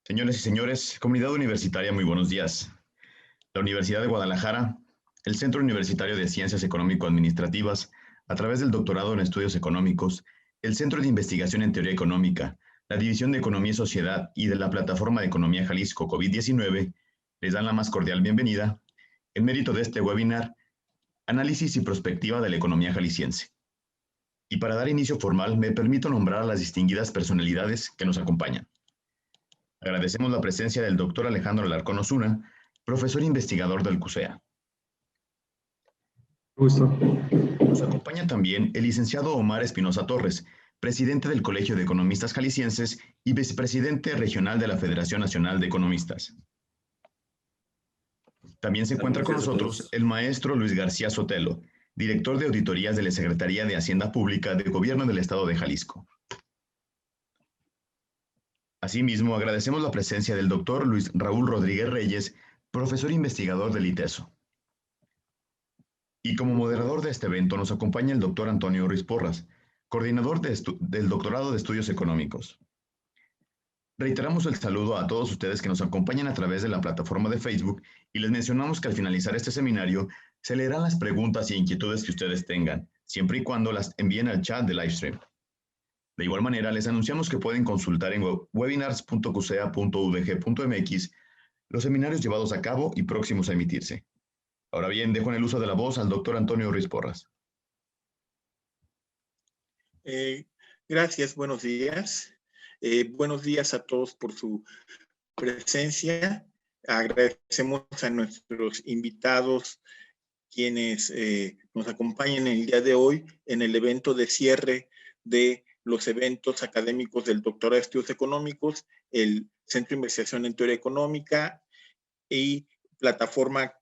Señores y señores, comunidad universitaria, muy buenos días. La Universidad de Guadalajara, el Centro Universitario de Ciencias Económico-Administrativas, a través del doctorado en estudios económicos, el Centro de Investigación en Teoría Económica, la División de Economía y Sociedad y de la Plataforma de Economía Jalisco COVID-19, les dan la más cordial bienvenida en mérito de este webinar, Análisis y Prospectiva de la Economía Jalisciense. Y para dar inicio formal, me permito nombrar a las distinguidas personalidades que nos acompañan. Agradecemos la presencia del doctor Alejandro Alarcón Osuna, profesor investigador del CUSEA. Gusto. Nos acompaña también el licenciado Omar Espinosa Torres, presidente del Colegio de Economistas Jaliscienses y vicepresidente regional de la Federación Nacional de Economistas. También se encuentra con nosotros el maestro Luis García Sotelo, director de auditorías de la Secretaría de Hacienda Pública del Gobierno del Estado de Jalisco. Asimismo, agradecemos la presencia del doctor Luis Raúl Rodríguez Reyes, profesor investigador del ITESO. Y como moderador de este evento nos acompaña el doctor Antonio Ruiz Porras, coordinador del Doctorado de Estudios Económicos. Reiteramos el saludo a todos ustedes que nos acompañan a través de la plataforma de Facebook y les mencionamos que al finalizar este seminario se leerán las preguntas e inquietudes que ustedes tengan, siempre y cuando las envíen al chat de Livestream. De igual manera, les anunciamos que pueden consultar en webinars.cusea.udg.mx los seminarios llevados a cabo y próximos a emitirse. Ahora bien, dejo en el uso de la voz al doctor Antonio Ruiz Porras. Gracias, buenos días. Buenos días a todos por su presencia. Agradecemos a nuestros invitados quienes nos acompañan el día de hoy en el evento de cierre de los eventos académicos del Doctorado de Estudios Económicos, el Centro de Investigación en Teoría Económica y Plataforma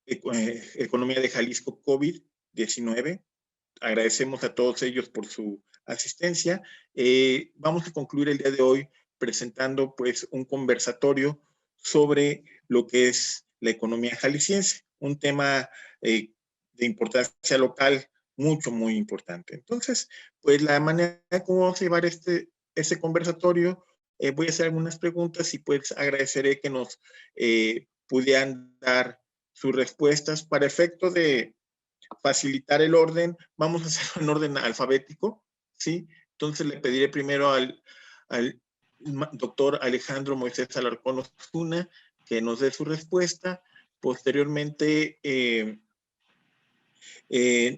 Economía de Jalisco COVID-19. Agradecemos a todos ellos por su asistencia. Vamos a concluir el día de hoy presentando pues un conversatorio sobre lo que es la economía jalisciense, un tema de importancia local muy importante. Entonces, pues la manera como vamos a llevar este conversatorio, voy a hacer algunas preguntas y pues agradeceré que nos pudieran dar sus respuestas para efecto de facilitar el orden. Vamos a hacerlo en orden alfabético, ¿sí? Entonces le pediré primero al doctor Alejandro Moisés Alarcón Osuna que nos dé su respuesta. Posteriormente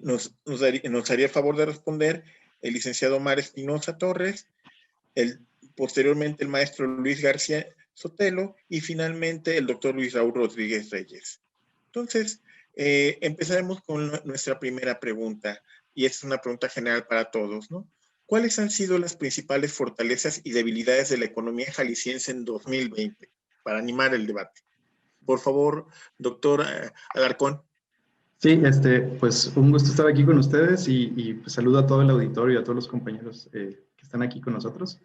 nos haría el favor de responder el licenciado Omar Espinosa Torres, posteriormente el maestro Luis García Sotelo y finalmente el doctor Luis Raúl Rodríguez Reyes. Entonces, empezaremos con nuestra primera pregunta, y esta es una pregunta general para todos, ¿no? ¿Cuáles han sido las principales fortalezas y debilidades de la economía jalisciense en 2020? Para animar el debate. Por favor, doctor Alarcón. Sí, pues un gusto estar aquí con ustedes y pues, saludo a todo el auditorio y a todos los compañeros que están aquí con nosotros.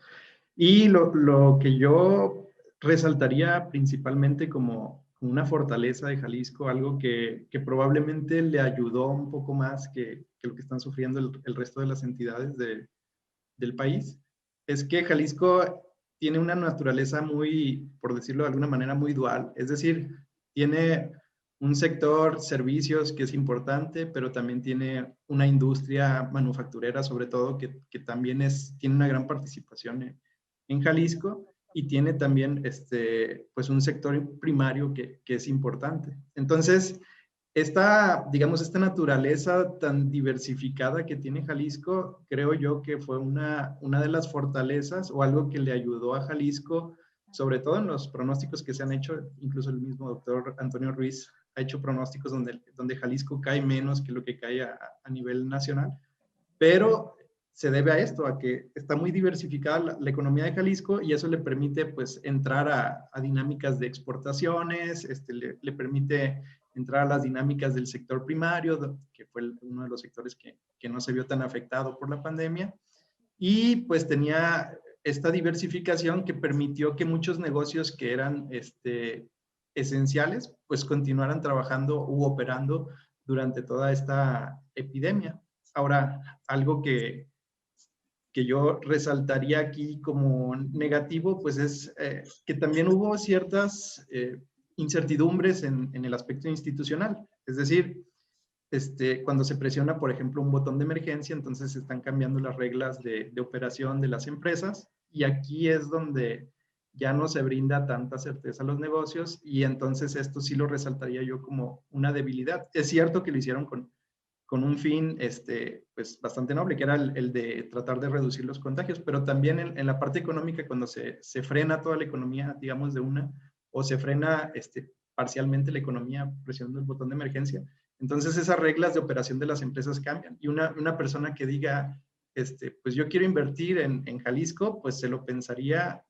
Y lo que yo resaltaría principalmente como una fortaleza de Jalisco, algo que probablemente le ayudó un poco más que lo que están sufriendo el resto de las entidades del país, es que Jalisco tiene una naturaleza muy, por decirlo de alguna manera, muy dual. Es decir, tiene un sector servicios que es importante, pero también tiene una industria manufacturera, sobre todo, que también tiene una gran participación en Jalisco y tiene también pues un sector primario que es importante. Entonces, digamos, esta naturaleza tan diversificada que tiene Jalisco, creo yo que fue una de las fortalezas o algo que le ayudó a Jalisco, sobre todo en los pronósticos que se han hecho, incluso el mismo doctor Antonio Ruiz ha hecho pronósticos donde Jalisco cae menos que lo que cae a nivel nacional, pero se debe a esto, a que está muy diversificada la economía de Jalisco y eso le permite pues entrar a dinámicas de exportaciones, le permite entrar a las dinámicas del sector primario, que fue uno de los sectores que no se vio tan afectado por la pandemia, y pues tenía esta diversificación que permitió que muchos negocios que eran esenciales, pues continuaran trabajando u operando durante toda esta epidemia. Ahora, algo que que yo resaltaría aquí como negativo, pues es que también hubo ciertas incertidumbres en el aspecto institucional. Es decir, cuando se presiona, por ejemplo, un botón de emergencia, entonces se están cambiando las reglas de operación de las empresas, y aquí es donde ya no se brinda tanta certeza a los negocios, y entonces esto sí lo resaltaría yo como una debilidad. Es cierto que lo hicieron con un fin pues bastante noble, que era el de tratar de reducir los contagios, pero también en la parte económica, cuando se frena toda la economía, digamos, o se frena parcialmente la economía presionando el botón de emergencia, entonces esas reglas de operación de las empresas cambian. Y una persona que diga, pues yo quiero invertir en Jalisco, pues se lo pensaría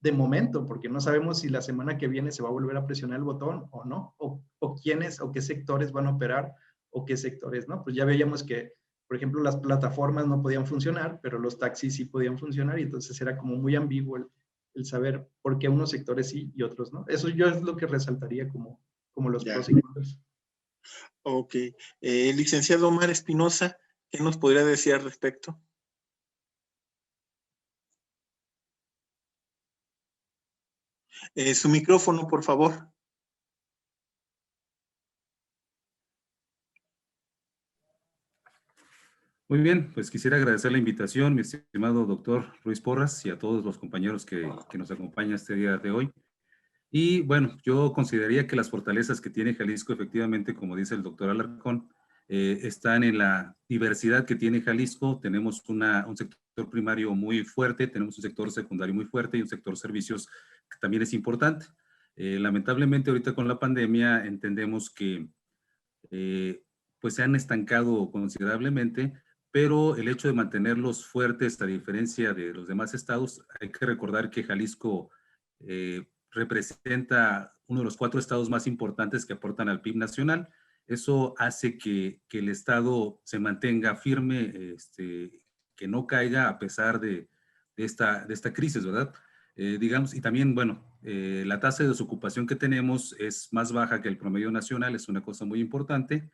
de momento, porque no sabemos si la semana que viene se va a volver a presionar el botón o no, o quiénes o qué sectores van a operar o qué sectores no. Pues ya veíamos que, por ejemplo, las plataformas no podían funcionar, pero los taxis sí podían funcionar, y entonces era como muy ambiguo el saber por qué unos sectores sí y otros no. Eso yo es lo que resaltaría como los pros y contras. Ok. Licenciado Omar Espinosa, ¿qué nos podría decir al respecto? Su micrófono, por favor. Muy bien, pues quisiera agradecer la invitación, mi estimado doctor Ruiz Porras, y a todos los compañeros que nos acompañan este día de hoy. Y bueno, yo consideraría que las fortalezas que tiene Jalisco, efectivamente, como dice el doctor Alarcón, están en la diversidad que tiene Jalisco. Tenemos un sector primario muy fuerte, tenemos un sector secundario muy fuerte y un sector servicios que también es importante. Lamentablemente, ahorita con la pandemia entendemos que pues se han estancado considerablemente, pero el hecho de mantenerlos fuertes a diferencia de los demás estados, hay que recordar que Jalisco representa uno de los 4 estados más importantes que aportan al PIB nacional. Eso hace que el estado se mantenga firme, que no caiga a pesar de esta crisis, ¿verdad? Digamos, y también, bueno, la tasa de desocupación que tenemos es más baja que el promedio nacional, es una cosa muy importante.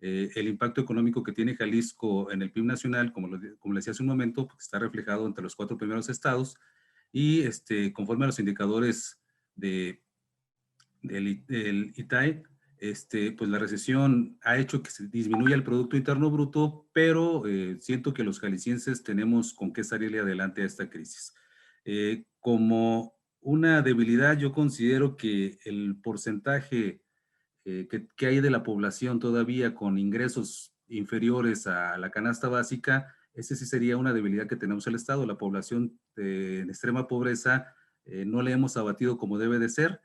El impacto económico que tiene Jalisco en el PIB nacional, como le decía hace un momento, pues está reflejado entre los 4 primeros estados, y conforme a los indicadores del ITAE, pues la recesión ha hecho que se disminuya el Producto Interno Bruto, pero siento que los jaliscienses tenemos con qué salirle adelante a esta crisis. Como una debilidad, yo considero que el porcentaje que hay de la población todavía con ingresos inferiores a la canasta básica, ese sí sería una debilidad que tenemos el Estado. La población en extrema pobreza no la hemos abatido como debe de ser.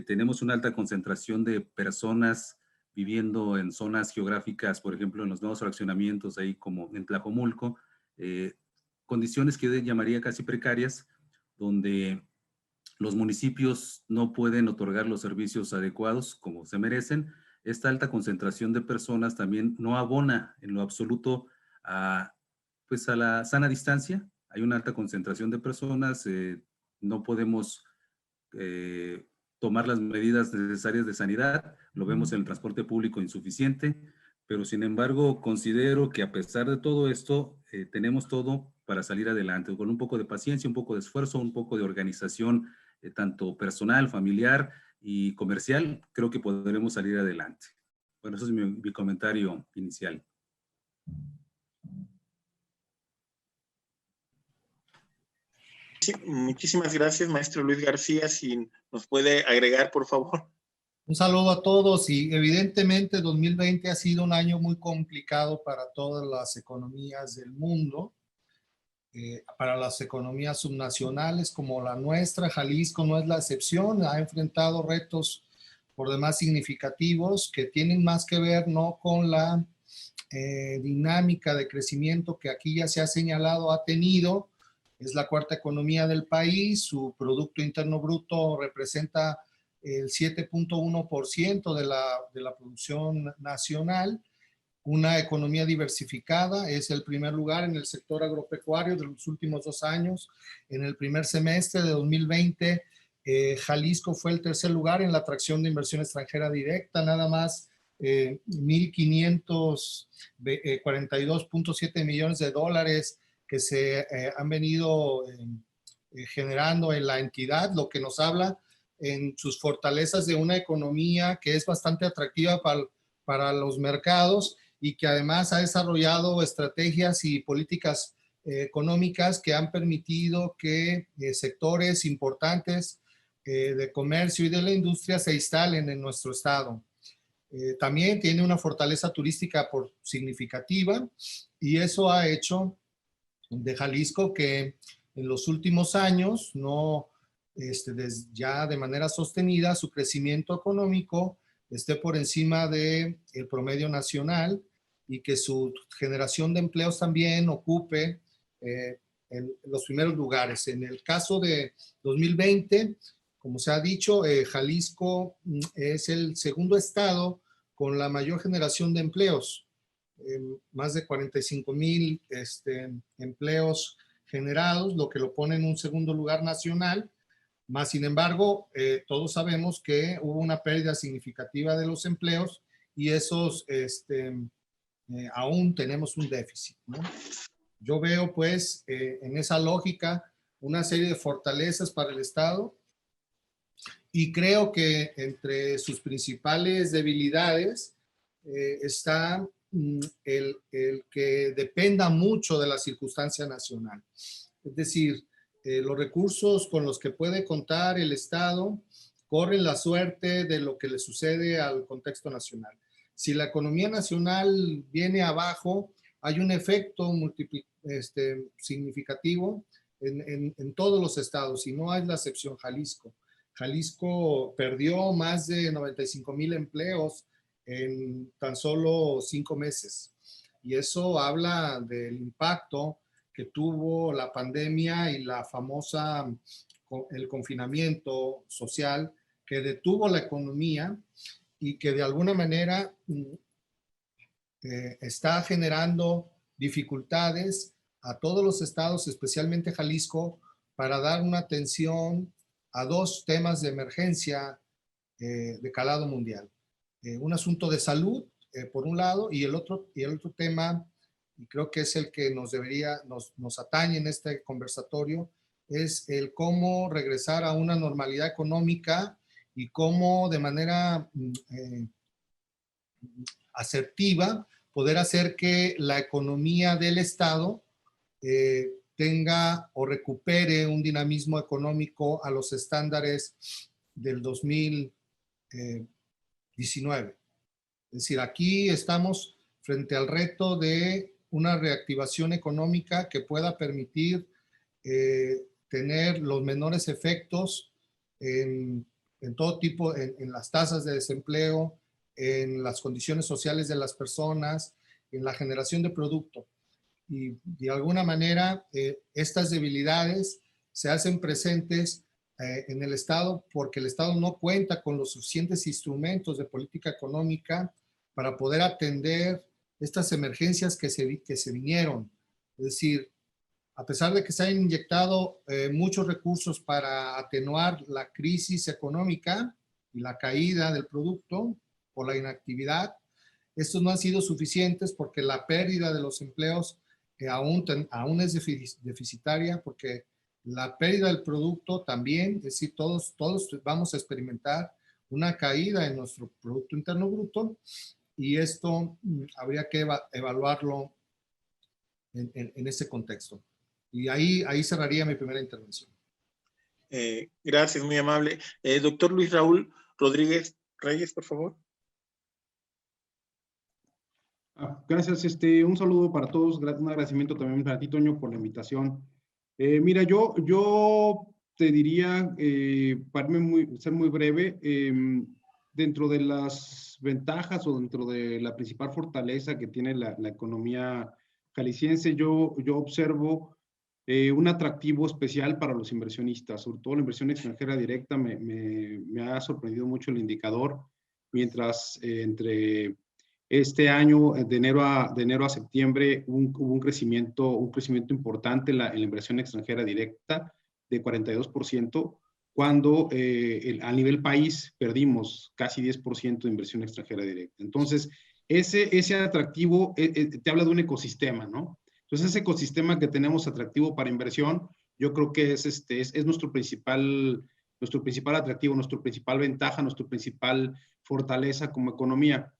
Tenemos una alta concentración de personas viviendo en zonas geográficas, por ejemplo, en los nuevos fraccionamientos, ahí como en Tlajomulco, condiciones que yo llamaría casi precarias, donde los municipios no pueden otorgar los servicios adecuados como se merecen. Esta alta concentración de personas también no abona en lo absoluto pues a la sana distancia. Hay una alta concentración de personas, no podemos tomar las medidas necesarias de sanidad, lo vemos en el transporte público insuficiente, pero sin embargo considero que a pesar de todo esto, tenemos todo para salir adelante, con un poco de paciencia, un poco de esfuerzo, un poco de organización, tanto personal, familiar y comercial, creo que podremos salir adelante. Bueno, eso es mi comentario inicial. Sí, muchísimas gracias, maestro Luis García. Si nos puede agregar, por favor. Un saludo a todos, y evidentemente 2020 ha sido un año muy complicado para todas las economías del mundo. Para las economías subnacionales como la nuestra, Jalisco no es la excepción, ha enfrentado retos por demás significativos que tienen más que ver no con la dinámica de crecimiento que aquí ya se ha señalado ha tenido. Es la 4ª economía del país, su Producto Interno Bruto representa el 7.1% de la producción nacional. Una economía diversificada, es el primer lugar en el sector agropecuario de los últimos 2 años. En el primer semestre de 2020, Jalisco fue el 3er lugar en la atracción de inversión extranjera directa, nada más 1.542.7 millones de dólares que se han venido generando en la entidad, lo que nos habla en sus fortalezas de una economía que es bastante atractiva para los mercados y que además ha desarrollado estrategias y políticas económicas que han permitido que sectores importantes de comercio y de la industria se instalen en nuestro estado. También tiene una fortaleza turística significativa y eso ha hecho de Jalisco que en los últimos años, ya de manera sostenida, su crecimiento económico esté por encima del promedio nacional y que su generación de empleos también ocupe en los primeros lugares. En el caso de 2020, como se ha dicho, Jalisco es el segundo estado con la mayor generación de empleos, más de 45,000 empleos generados, lo que lo pone en un segundo lugar nacional. Más sin embargo, todos sabemos que hubo una pérdida significativa de los empleos y esos aún tenemos un déficit, ¿no? Yo veo pues en esa lógica una serie de fortalezas para el Estado y creo que entre sus principales debilidades está el que dependa mucho de la circunstancia nacional. Es decir, los recursos con los que puede contar el Estado corren la suerte de lo que le sucede al contexto nacional. Si la economía nacional viene abajo, hay un efecto significativo en todos los estados y no es la excepción Jalisco. Jalisco perdió más de 95,000 empleos en tan solo 5 meses. Y eso habla del impacto que tuvo la pandemia y el confinamiento social que detuvo la economía y que de alguna manera está generando dificultades a todos los estados, especialmente Jalisco, para dar una atención a 2 temas de emergencia de calado mundial. Un asunto de salud, por un lado, y el otro tema, y creo que es el que nos atañe en este conversatorio, es el cómo regresar a una normalidad económica y cómo de manera asertiva poder hacer que la economía del Estado tenga o recupere un dinamismo económico a los estándares del 2019. Es decir, aquí estamos frente al reto de una reactivación económica que pueda permitir tener los menores efectos en todo tipo, en las tasas de desempleo, en las condiciones sociales de las personas, en la generación de producto. Y de alguna manera estas debilidades se hacen presentes en el Estado porque el Estado no cuenta con los suficientes instrumentos de política económica para poder atender estas emergencias que se vinieron. Es decir, a pesar de que se han inyectado muchos recursos para atenuar la crisis económica y la caída del producto por la inactividad, estos no han sido suficientes porque la pérdida de los empleos aún es deficitaria, porque la pérdida del producto también, es decir, todos vamos a experimentar una caída en nuestro Producto Interno Bruto y esto habría que evaluarlo en ese contexto. Y ahí cerraría mi primera intervención. Gracias, muy amable. Doctor Luis Raúl Rodríguez Reyes, por favor. Gracias, un saludo para todos, un agradecimiento también para ti, Toño, por la invitación. Mira, yo te diría, para ser muy breve, dentro de las ventajas o dentro de la principal fortaleza que tiene la economía jalisciense, yo observo un atractivo especial para los inversionistas, sobre todo la inversión extranjera directa. Me ha sorprendido mucho el indicador, mientras entre este año, de enero a septiembre, hubo un crecimiento importante en la inversión extranjera directa de 42%, cuando a nivel país perdimos casi 10% de inversión extranjera directa. Entonces, ese atractivo te habla de un ecosistema, ¿no? Entonces, ese ecosistema que tenemos atractivo para inversión, yo creo que es nuestro principal atractivo, nuestra principal ventaja, nuestra principal fortaleza como economía.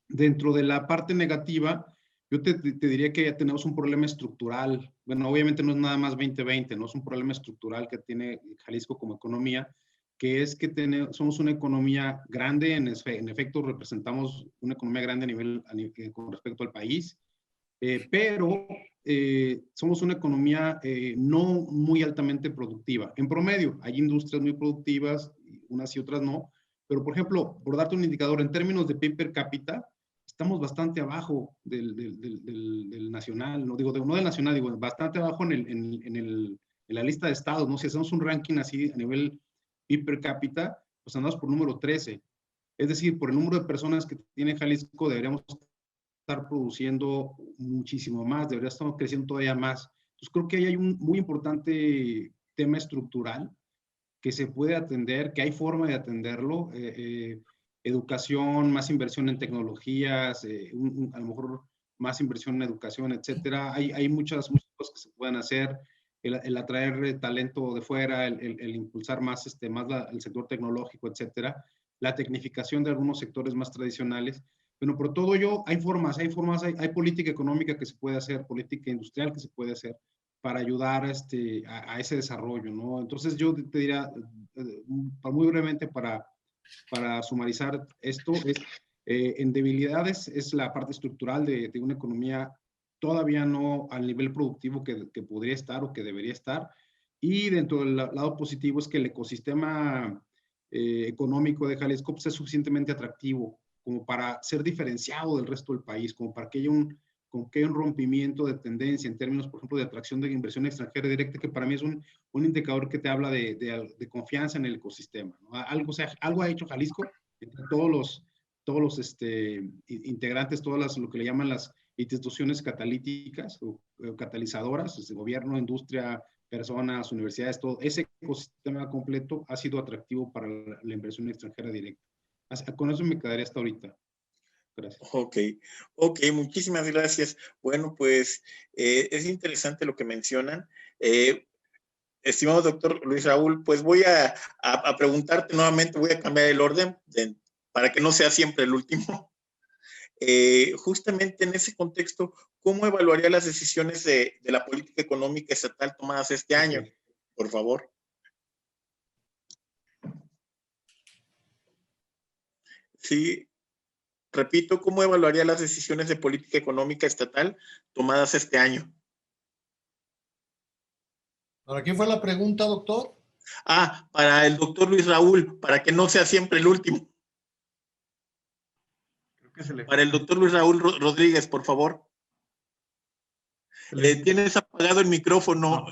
Dentro de la parte negativa, yo te diría que ya tenemos un problema estructural. Bueno, obviamente no es nada más 2020, no es un problema estructural que tiene Jalisco como economía, que es que somos una economía grande, en efecto representamos una economía grande con respecto al país, pero somos una economía no muy altamente productiva. En promedio, hay industrias muy productivas, unas y otras no, pero por ejemplo, por darte un indicador, en términos de PIB per cápita, estamos bastante abajo del nacional, no del nacional, digo, bastante abajo en la lista de estados, ¿no? Si hacemos un ranking así a nivel PIB per cápita, pues andamos por número 13. Es decir, por el número de personas que tiene Jalisco, deberíamos estar produciendo muchísimo más, debería estar creciendo todavía más. Entonces, creo que ahí hay un muy importante tema estructural que se puede atender, que hay forma de atenderlo. Educación, más inversión en tecnologías, a lo mejor más inversión en educación, etcétera. Hay muchas cosas que se pueden hacer. El atraer talento de fuera, el impulsar más, el sector tecnológico, etcétera. La tecnificación de algunos sectores más tradicionales. Bueno, por todo ello, hay política económica que se puede hacer, política industrial que se puede hacer para ayudar a ese desarrollo, ¿no? Entonces yo te diría, muy brevemente para sumarizar esto, en debilidades es la parte estructural de una economía todavía no al nivel productivo que podría estar o que debería estar, y dentro del lado positivo es que el ecosistema económico de Jalisco pues, es suficientemente atractivo como para ser diferenciado del resto del país, como para que haya un rompimiento de tendencia en términos, por ejemplo, de atracción de inversión extranjera directa, que para mí es un indicador que te habla de confianza en el ecosistema, ¿no? Algo ha hecho Jalisco entre todos los integrantes, lo que le llaman las instituciones catalíticas o catalizadoras, desde gobierno, industria, personas, universidades, todo ese ecosistema completo ha sido atractivo para la inversión extranjera directa. Con eso me quedaría hasta ahorita. Gracias. Ok, muchísimas gracias. Bueno, pues es interesante lo que mencionan. Estimado doctor Luis Raúl, pues voy a preguntarte nuevamente, voy a cambiar el orden para que no sea siempre el último. Justamente en ese contexto, ¿cómo evaluaría las decisiones de la política económica estatal tomadas este año? Por favor. Sí, repito, ¿cómo evaluaría las decisiones de política económica estatal tomadas este año? ¿Para quién fue la pregunta, doctor? Para el doctor Luis Raúl, para que no sea siempre el último. Para el doctor Luis Raúl Rodríguez, por favor. Tienes apagado el micrófono.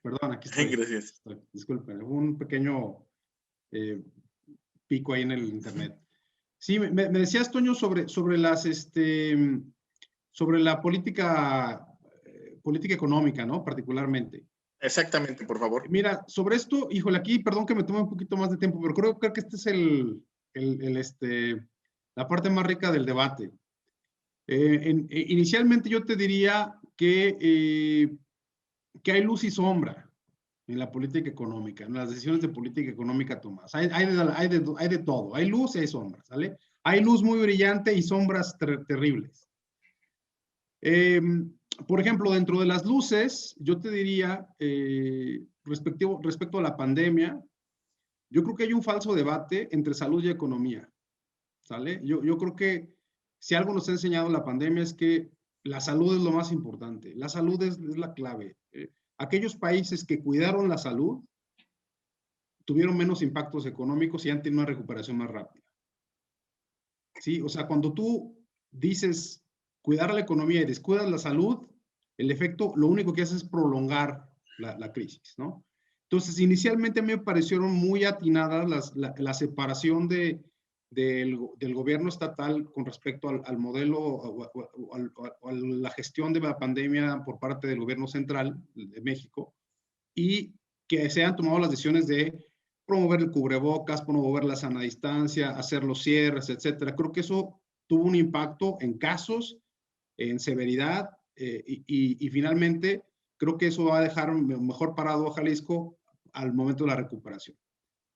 Perdón, aquí estoy. Gracias. Disculpen, hubo un pequeño pico ahí en el internet. Sí, me decías, Toño, sobre la política económica, ¿no? Particularmente. Exactamente, por favor. Mira, sobre esto, híjole, aquí, perdón que me tome un poquito más de tiempo, pero creo que este es la parte más rica del debate. Inicialmente yo te diría que hay luz y sombra en la política económica, en las decisiones de política económica tomadas. Hay de todo, hay luz y hay sombras, ¿sale? Hay luz muy brillante y sombras terribles. Por ejemplo, dentro de las luces, yo te diría, respecto a la pandemia, yo creo que hay un falso debate entre salud y economía, ¿sale? Yo creo que si algo nos ha enseñado la pandemia es que la salud es lo más importante, la salud es la clave. Aquellos países que cuidaron la salud tuvieron menos impactos económicos y han tenido una recuperación más rápida. ¿Sí? O sea, cuando tú dices cuidar la economía y descuidas la salud, el efecto, lo único que hace es prolongar la crisis, ¿no? Entonces, inicialmente me parecieron muy atinadas la separación del gobierno estatal con respecto al modelo o a la gestión de la pandemia por parte del gobierno central de México, y que se han tomado las decisiones de promover el cubrebocas, promover la sana distancia, hacer los cierres, etcétera. Creo que eso tuvo un impacto en casos en severidad y finalmente creo que eso va a dejar mejor parado a Jalisco al momento de la recuperación.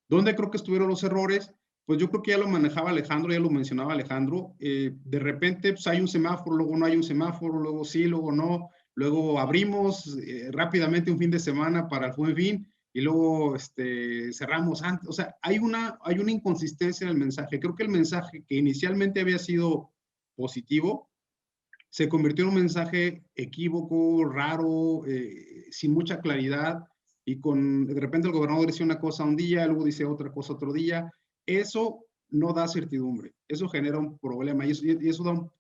¿Dónde creo que estuvieron los errores? Pues yo creo que ya lo manejaba Alejandro, ya lo mencionaba Alejandro. De repente pues hay un semáforo, luego no hay un semáforo, luego sí, luego no. Luego abrimos rápidamente un fin de semana para el Buen Fin y luego cerramos antes. O sea, hay una inconsistencia en el mensaje. Creo que el mensaje que inicialmente había sido positivo se convirtió en un mensaje equívoco, raro, sin mucha claridad y de repente el gobernador dice una cosa un día, luego dice otra cosa otro día. Eso no da certidumbre, eso genera un problema y eso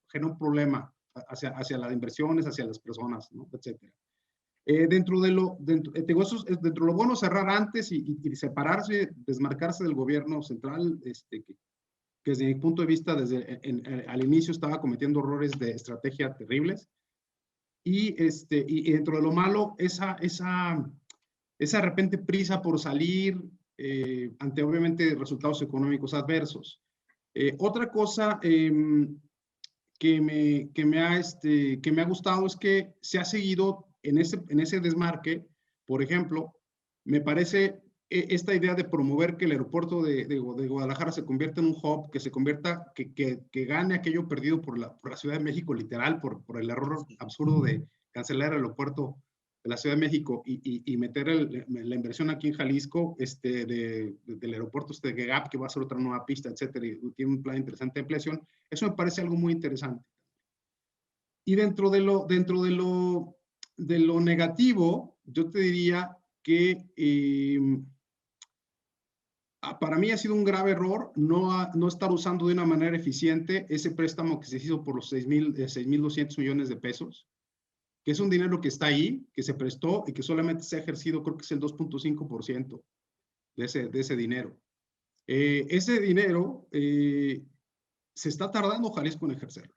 genera un problema hacia las inversiones, hacia las personas, ¿no? Etcétera. Dentro de lo bueno cerrar antes y separarse, desmarcarse del gobierno central, que desde mi punto de vista, al inicio estaba cometiendo errores de estrategia terribles. Y dentro de lo malo, esa de repente prisa por salir ante obviamente resultados económicos adversos. Otra cosa que me ha gustado es que se ha seguido en ese desmarque. Por ejemplo, me parece esta idea de promover que el aeropuerto de Guadalajara se convierta en un hub, que gane aquello perdido por la Ciudad de México, literal, por el error absurdo de cancelar el aeropuerto de la Ciudad de México y meter la inversión aquí en Jalisco del aeropuerto de GAP, que va a ser otra nueva pista, etcétera, y tiene un plan interesante de ampliación. Eso me parece algo muy interesante. Y dentro de lo negativo, yo te diría que para mí ha sido un grave error no estar usando de una manera eficiente ese préstamo que se hizo por los 6,200 millones de pesos, que es un dinero que está ahí, que se prestó y que solamente se ha ejercido, creo que es el 2.5% de ese dinero. Ese dinero se está tardando Jalisco en ejercerlo.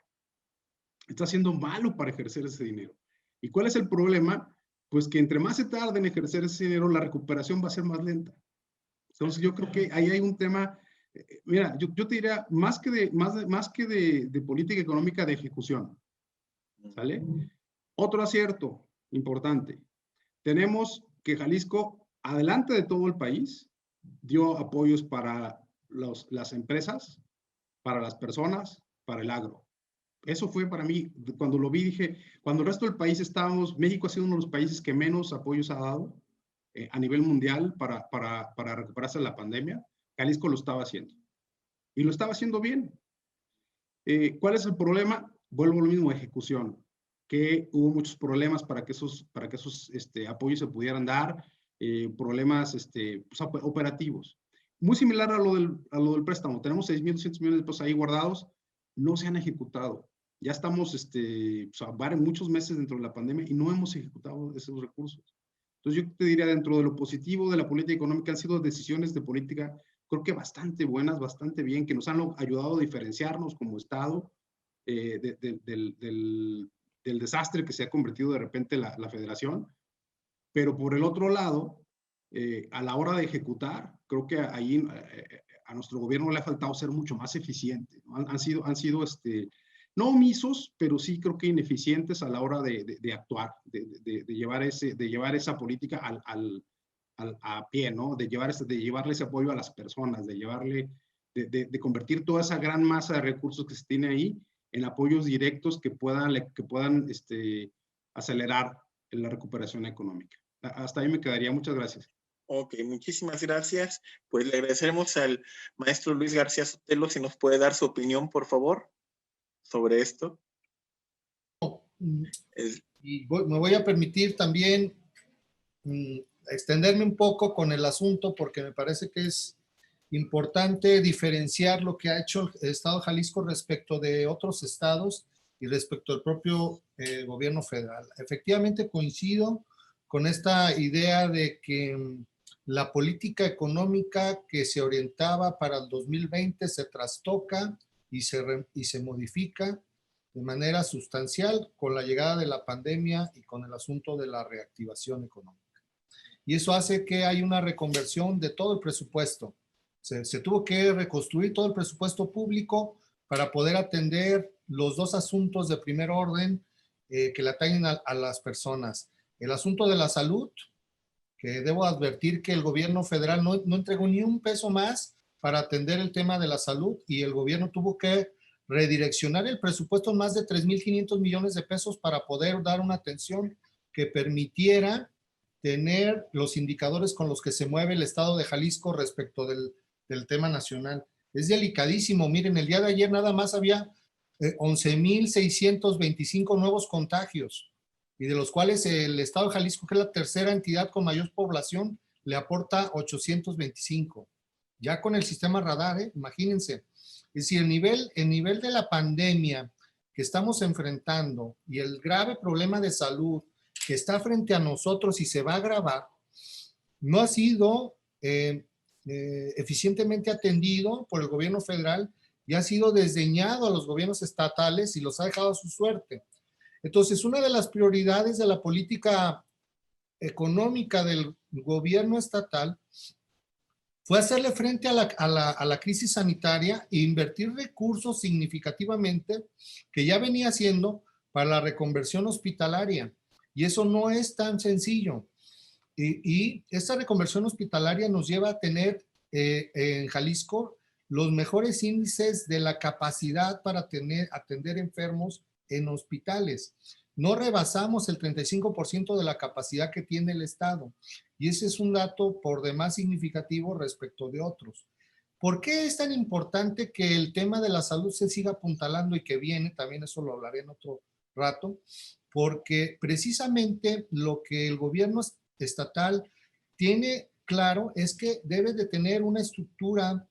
Está siendo malo para ejercer ese dinero. ¿Y cuál es el problema? Pues que entre más se tarde en ejercer ese dinero, la recuperación va a ser más lenta. Entonces yo creo que ahí hay un tema, mira, yo te diría, más que de política económica, de ejecución. ¿Sale? Otro acierto importante. Tenemos que Jalisco, adelante de todo el país, dio apoyos para las empresas, para las personas, para el agro. Eso fue para mí, cuando lo vi, dije, cuando el resto del país México ha sido uno de los países que menos apoyos ha dado a nivel mundial para recuperarse de la pandemia, Jalisco lo estaba haciendo. Y lo estaba haciendo bien. ¿Cuál es el problema? Vuelvo a lo mismo, ejecución. Que hubo muchos problemas para que esos apoyos se pudieran dar, problemas pues, operativos. Muy similar a lo del préstamo. Tenemos 6,200 millones de pesos ahí guardados, no se han ejecutado. Ya estamos pues, muchos meses dentro de la pandemia y no hemos ejecutado esos recursos. Entonces yo te diría, dentro de lo positivo de la política económica han sido decisiones de política, creo que bastante buenas, bastante bien, que nos han ayudado a diferenciarnos como Estado del desastre que se ha convertido de repente la federación. Pero por el otro lado, a la hora de ejecutar, creo que ahí a nuestro gobierno le ha faltado ser mucho más eficiente, ¿no? Han sido no omisos, pero sí creo que ineficientes a la hora de actuar, de llevar esa política a pie, ¿no? De llevarle ese apoyo a las personas, de convertir toda esa gran masa de recursos que se tiene ahí en apoyos directos que puedan acelerar la recuperación económica. Hasta ahí me quedaría. Muchas gracias. Ok, muchísimas gracias. Pues le agradeceremos al maestro Luis García Sotelo si nos puede dar su opinión, por favor, sobre esto. Y me voy a permitir también extenderme un poco con el asunto porque me parece que es importante diferenciar lo que ha hecho el Estado de Jalisco respecto de otros estados y respecto al propio gobierno federal. Efectivamente coincido con esta idea de que la política económica que se orientaba para el 2020 se trastoca y se modifica de manera sustancial con la llegada de la pandemia y con el asunto de la reactivación económica. Y eso hace que hay una reconversión de todo el presupuesto. Se tuvo que reconstruir todo el presupuesto público para poder atender los dos asuntos de primer orden que le atañen a las personas. El asunto de la salud, que debo advertir que el gobierno federal no entregó ni un peso más para atender el tema de la salud, y el gobierno tuvo que redireccionar el presupuesto en más de 3,500 millones de pesos para poder dar una atención que permitiera tener los indicadores con los que se mueve el estado de Jalisco respecto del tema nacional. Es delicadísimo. Miren, el día de ayer nada más había 11,625 nuevos contagios, y de los cuales el estado de Jalisco, que es la tercera entidad con mayor población, le aporta 825. Ya con el sistema radar, imagínense. Es decir, el nivel de la pandemia que estamos enfrentando y el grave problema de salud que está frente a nosotros y se va a agravar, no ha sido eficientemente atendido por el gobierno federal y ha sido desdeñado a los gobiernos estatales y los ha dejado a su suerte. Entonces, una de las prioridades de la política económica del gobierno estatal fue hacerle frente a la crisis sanitaria e invertir recursos significativamente que ya venía haciendo para la reconversión hospitalaria. Y eso no es tan sencillo. Y esta reconversión hospitalaria nos lleva a tener en Jalisco los mejores índices de la capacidad para atender enfermos en hospitales. No rebasamos el 35% de la capacidad que tiene el Estado. Y ese es un dato por demás significativo respecto de otros. ¿Por qué es tan importante que el tema de la salud se siga apuntalando y que viene? También eso lo hablaré en otro rato. Porque precisamente lo que el gobierno estatal tiene claro es que debe de tener una estructura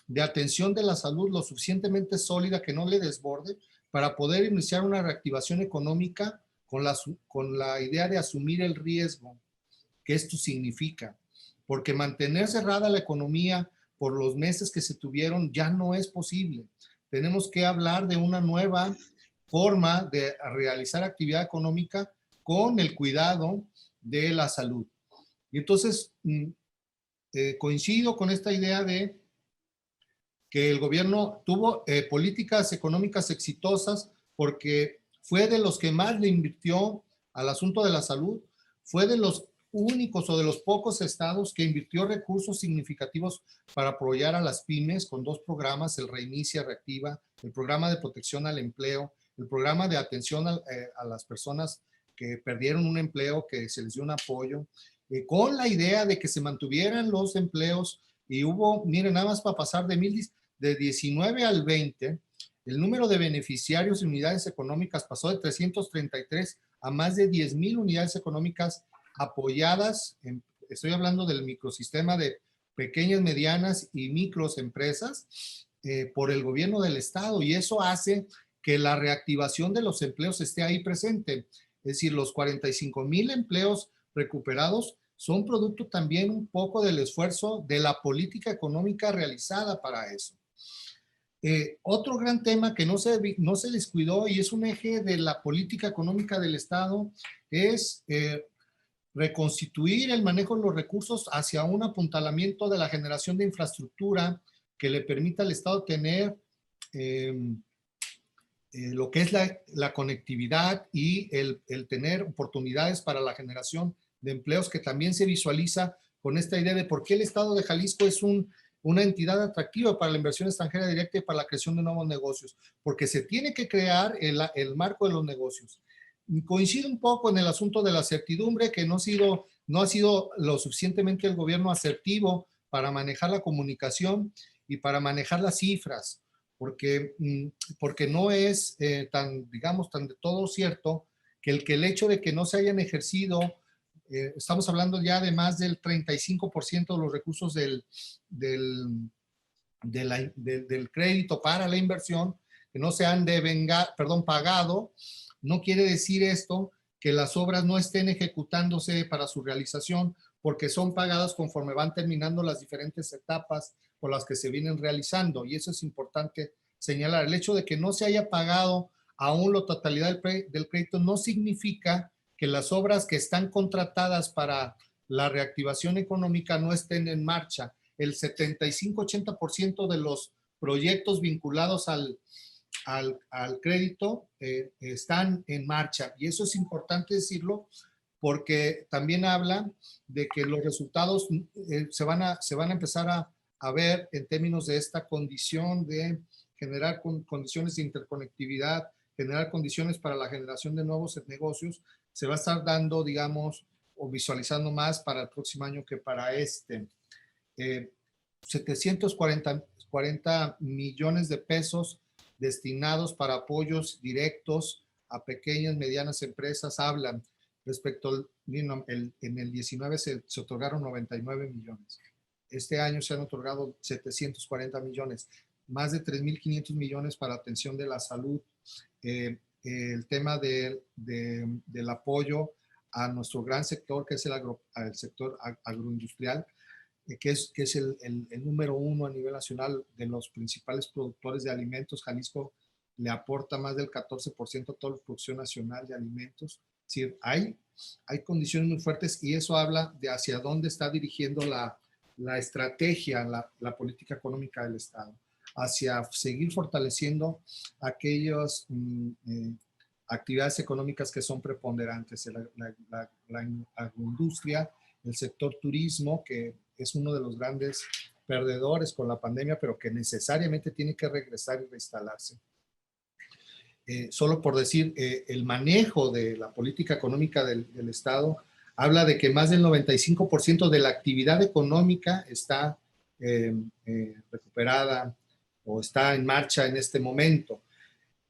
de atención de la salud lo suficientemente sólida, que no le desborde, para poder iniciar una reactivación económica con la idea de asumir el riesgo que esto significa. Porque mantener cerrada la economía por los meses que se tuvieron ya no es posible. Tenemos que hablar de una nueva forma de realizar actividad económica con el cuidado de la salud. Y entonces coincido con esta idea de que el gobierno tuvo políticas económicas exitosas porque fue de los que más le invirtió al asunto de la salud, fue de los únicos o de los pocos estados que invirtió recursos significativos para apoyar a las pymes con dos programas, el Reinicia, Reactiva, el programa de protección al empleo, el programa de atención a las personas que perdieron un empleo, que se les dio un apoyo, con la idea de que se mantuvieran los empleos. Y hubo, miren, nada más para pasar de 19 al 20, el número de beneficiarios y unidades económicas pasó de 333 a más de 10,000 unidades económicas apoyadas. Estoy hablando del microsistema de pequeñas, medianas y micros empresas por el gobierno del estado, y eso hace que la reactivación de los empleos esté ahí presente. Es decir, los 45,000 empleos recuperados son producto también un poco del esfuerzo de la política económica realizada para eso. Otro gran tema que no se descuidó y es un eje de la política económica del Estado es reconstituir el manejo de los recursos hacia un apuntalamiento de la generación de infraestructura que le permita al Estado tener lo que es la conectividad y el tener oportunidades para la generación de empleos, que también se visualiza con esta idea de por qué el Estado de Jalisco es una entidad atractiva para la inversión extranjera directa y para la creación de nuevos negocios, porque se tiene que crear el marco de los negocios. Coincido un poco en el asunto de la certidumbre, que no ha sido lo suficientemente el gobierno asertivo para manejar la comunicación y para manejar las cifras, porque no es tan de todo cierto que el hecho de que no se hayan ejercido, estamos hablando ya de más del 35% de los recursos del crédito para la inversión, que no se han pagado. No quiere decir esto que las obras no estén ejecutándose para su realización, porque son pagadas conforme van terminando las diferentes etapas por las que se vienen realizando, y eso es importante señalar. El hecho de que no se haya pagado aún la totalidad del crédito no significa que las obras que están contratadas para la reactivación económica no estén en marcha. El 75-80% de los proyectos vinculados al crédito están en marcha. Y eso es importante decirlo porque también habla de que los resultados se van a empezar a ver en términos de esta condición de generar condiciones de interconectividad, generar condiciones para la generación de nuevos negocios, se va a estar dando, digamos, o visualizando más para el próximo año que para este. 740 millones de pesos destinados para apoyos directos a pequeñas, medianas empresas hablan. Respecto en el 19 se otorgaron 99 millones. Este año se han otorgado 740 millones, más de 3.500 millones para atención de la salud. El tema del apoyo a nuestro gran sector, que es el sector agroindustrial, que es el número 1 a nivel nacional de los principales productores de alimentos. Jalisco le aporta más del 14% a toda la producción nacional de alimentos. Es decir, hay condiciones muy fuertes y eso habla de hacia dónde está dirigiendo la estrategia, la política económica del Estado, hacia seguir fortaleciendo aquellas actividades económicas que son preponderantes, la agroindustria, el sector turismo, que es uno de los grandes perdedores con la pandemia, pero que necesariamente tiene que regresar y reinstalarse. Solo por decir, el manejo de la política económica del Estado habla de que más del 95% de la actividad económica está recuperada o está en marcha en este momento.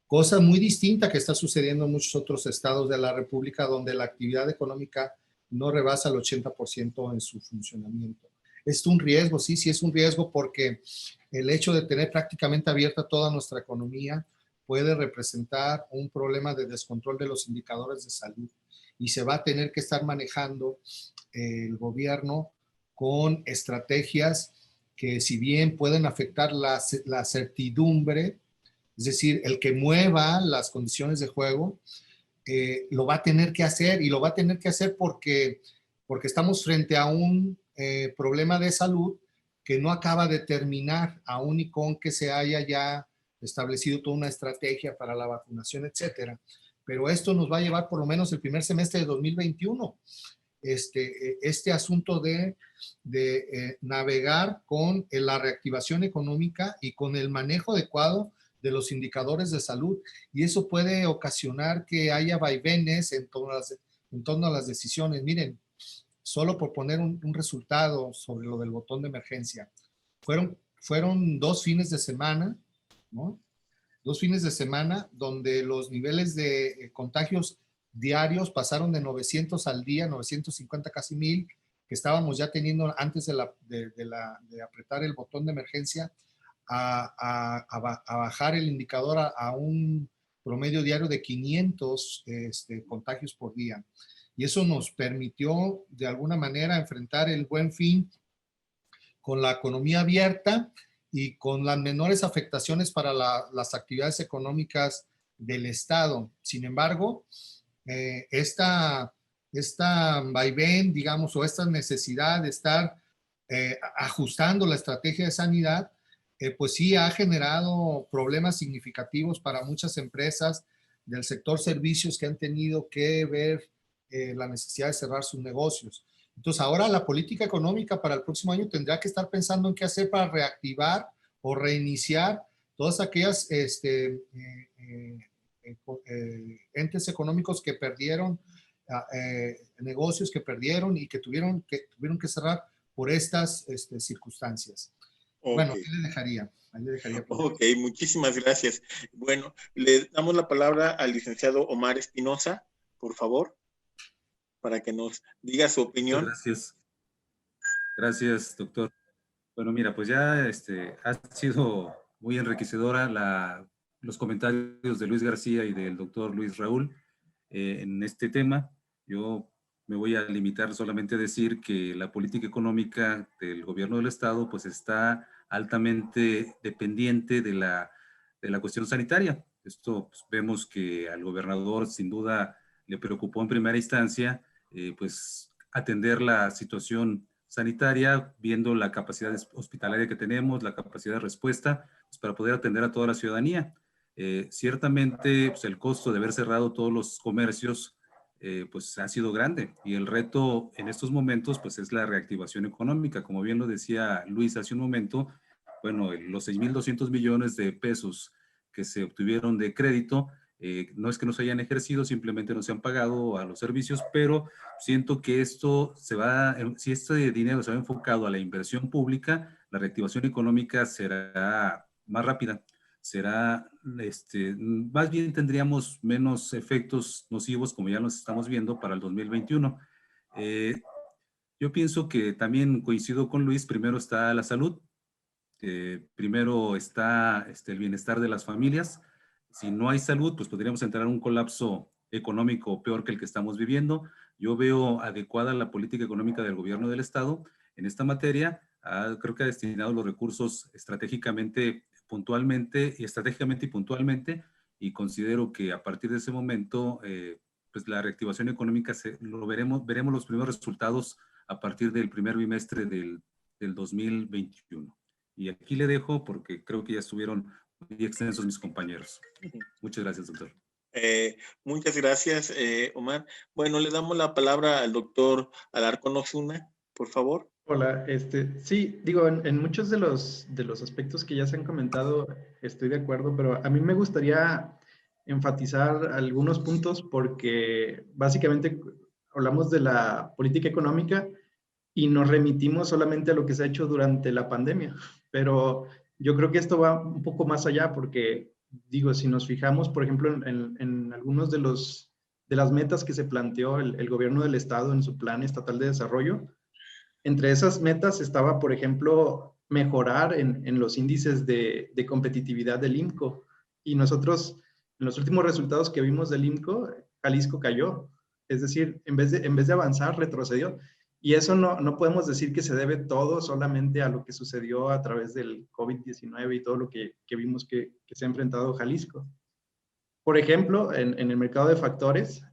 Cosa muy distinta que está sucediendo en muchos otros estados de la República, donde la actividad económica no rebasa el 80% en su funcionamiento. Es un riesgo, sí es un riesgo, porque el hecho de tener prácticamente abierta toda nuestra economía puede representar un problema de descontrol de los indicadores de salud y se va a tener que estar manejando el gobierno con estrategias que, si bien pueden afectar la certidumbre, es decir, el que mueva las condiciones de juego, lo va a tener que hacer, y lo va a tener que hacer porque estamos frente a un problema de salud que no acaba de terminar, aún y con que se haya ya establecido toda una estrategia para la vacunación, etcétera. Pero esto nos va a llevar por lo menos el primer semestre de 2021. Este asunto de navegar con la reactivación económica y con el manejo adecuado de los indicadores de salud, y eso puede ocasionar que haya vaivenes en torno a las decisiones. Miren, solo por poner un resultado sobre lo del botón de emergencia, fueron 2 fines de semana, ¿no? 2 fines de semana donde los niveles de contagios diarios pasaron de 900 al día, 950, casi 1000, que estábamos ya teniendo antes de apretar el botón de emergencia, a bajar el indicador a un promedio diario de 500 contagios por día. Y eso nos permitió de alguna manera enfrentar el Buen Fin con la economía abierta y con las menores afectaciones para las actividades económicas del Estado. Sin embargo, esta vaivén, digamos, o esta necesidad de estar ajustando la estrategia de sanidad, pues sí ha generado problemas significativos para muchas empresas del sector servicios que han tenido que ver la necesidad de cerrar sus negocios. Entonces, ahora la política económica para el próximo año tendrá que estar pensando en qué hacer para reactivar o reiniciar todas aquellas entes económicos que perdieron, negocios que perdieron y que tuvieron que cerrar por estas circunstancias. Okay. Bueno, ahí le dejaría. Ok, muchísimas gracias. Bueno, le damos la palabra al licenciado Omar Espinosa, por favor, para que nos diga su opinión. Gracias. Gracias, doctor. Bueno, mira, pues ya ha sido muy enriquecedora los comentarios de Luis García y del doctor Luis Raúl en este tema. Yo me voy a limitar solamente a decir que la política económica del gobierno del Estado pues está altamente dependiente de la cuestión sanitaria. Esto pues, vemos que al gobernador sin duda le preocupó en primera instancia pues atender la situación sanitaria, viendo la capacidad hospitalaria que tenemos, la capacidad de respuesta pues, para poder atender a toda la ciudadanía. Ciertamente, pues, el costo de haber cerrado todos los comercios pues ha sido grande, y el reto en estos momentos pues es la reactivación económica. Como bien lo decía Luis hace un momento, bueno, los 6.200 millones de pesos que se obtuvieron de crédito, no es que no se hayan ejercido, simplemente no se han pagado a los servicios, pero siento que esto se va, si este dinero se va enfocado a la inversión pública, la reactivación económica será más rápida. Será, más bien tendríamos menos efectos nocivos, como ya los estamos viendo para el 2021. Yo pienso que también coincido con Luis, primero está la salud, primero está el bienestar de las familias. Si no hay salud, pues podríamos entrar en un colapso económico peor que el que estamos viviendo. Yo veo adecuada la política económica del gobierno del estado en esta materia. Creo que ha destinado los recursos estratégicamente y puntualmente, y considero que a partir de ese momento, pues la reactivación económica veremos los primeros resultados a partir del primer bimestre del 2021. Y aquí le dejo porque creo que ya estuvieron muy extensos mis compañeros. Muchas gracias, doctor. Muchas gracias, Omar. Bueno, le damos la palabra al doctor Alarcón Osuna, por favor. Hola, sí, digo, en muchos de los aspectos que ya se han comentado estoy de acuerdo, pero a mí me gustaría enfatizar algunos puntos porque básicamente hablamos de la política económica y nos remitimos solamente a lo que se ha hecho durante la pandemia, pero yo creo que esto va un poco más allá porque, digo, si nos fijamos, por ejemplo, en algunos de las metas que se planteó el gobierno del estado en su plan estatal de desarrollo, entre esas metas estaba, por ejemplo, mejorar en los índices de competitividad del IMCO. Y nosotros, en los últimos resultados que vimos del IMCO, Jalisco cayó. Es decir, en vez de avanzar, retrocedió. Y eso no podemos decir que se debe todo solamente a lo que sucedió a través del COVID-19 y todo lo que vimos que se ha enfrentado Jalisco. Por ejemplo, en el mercado de factores,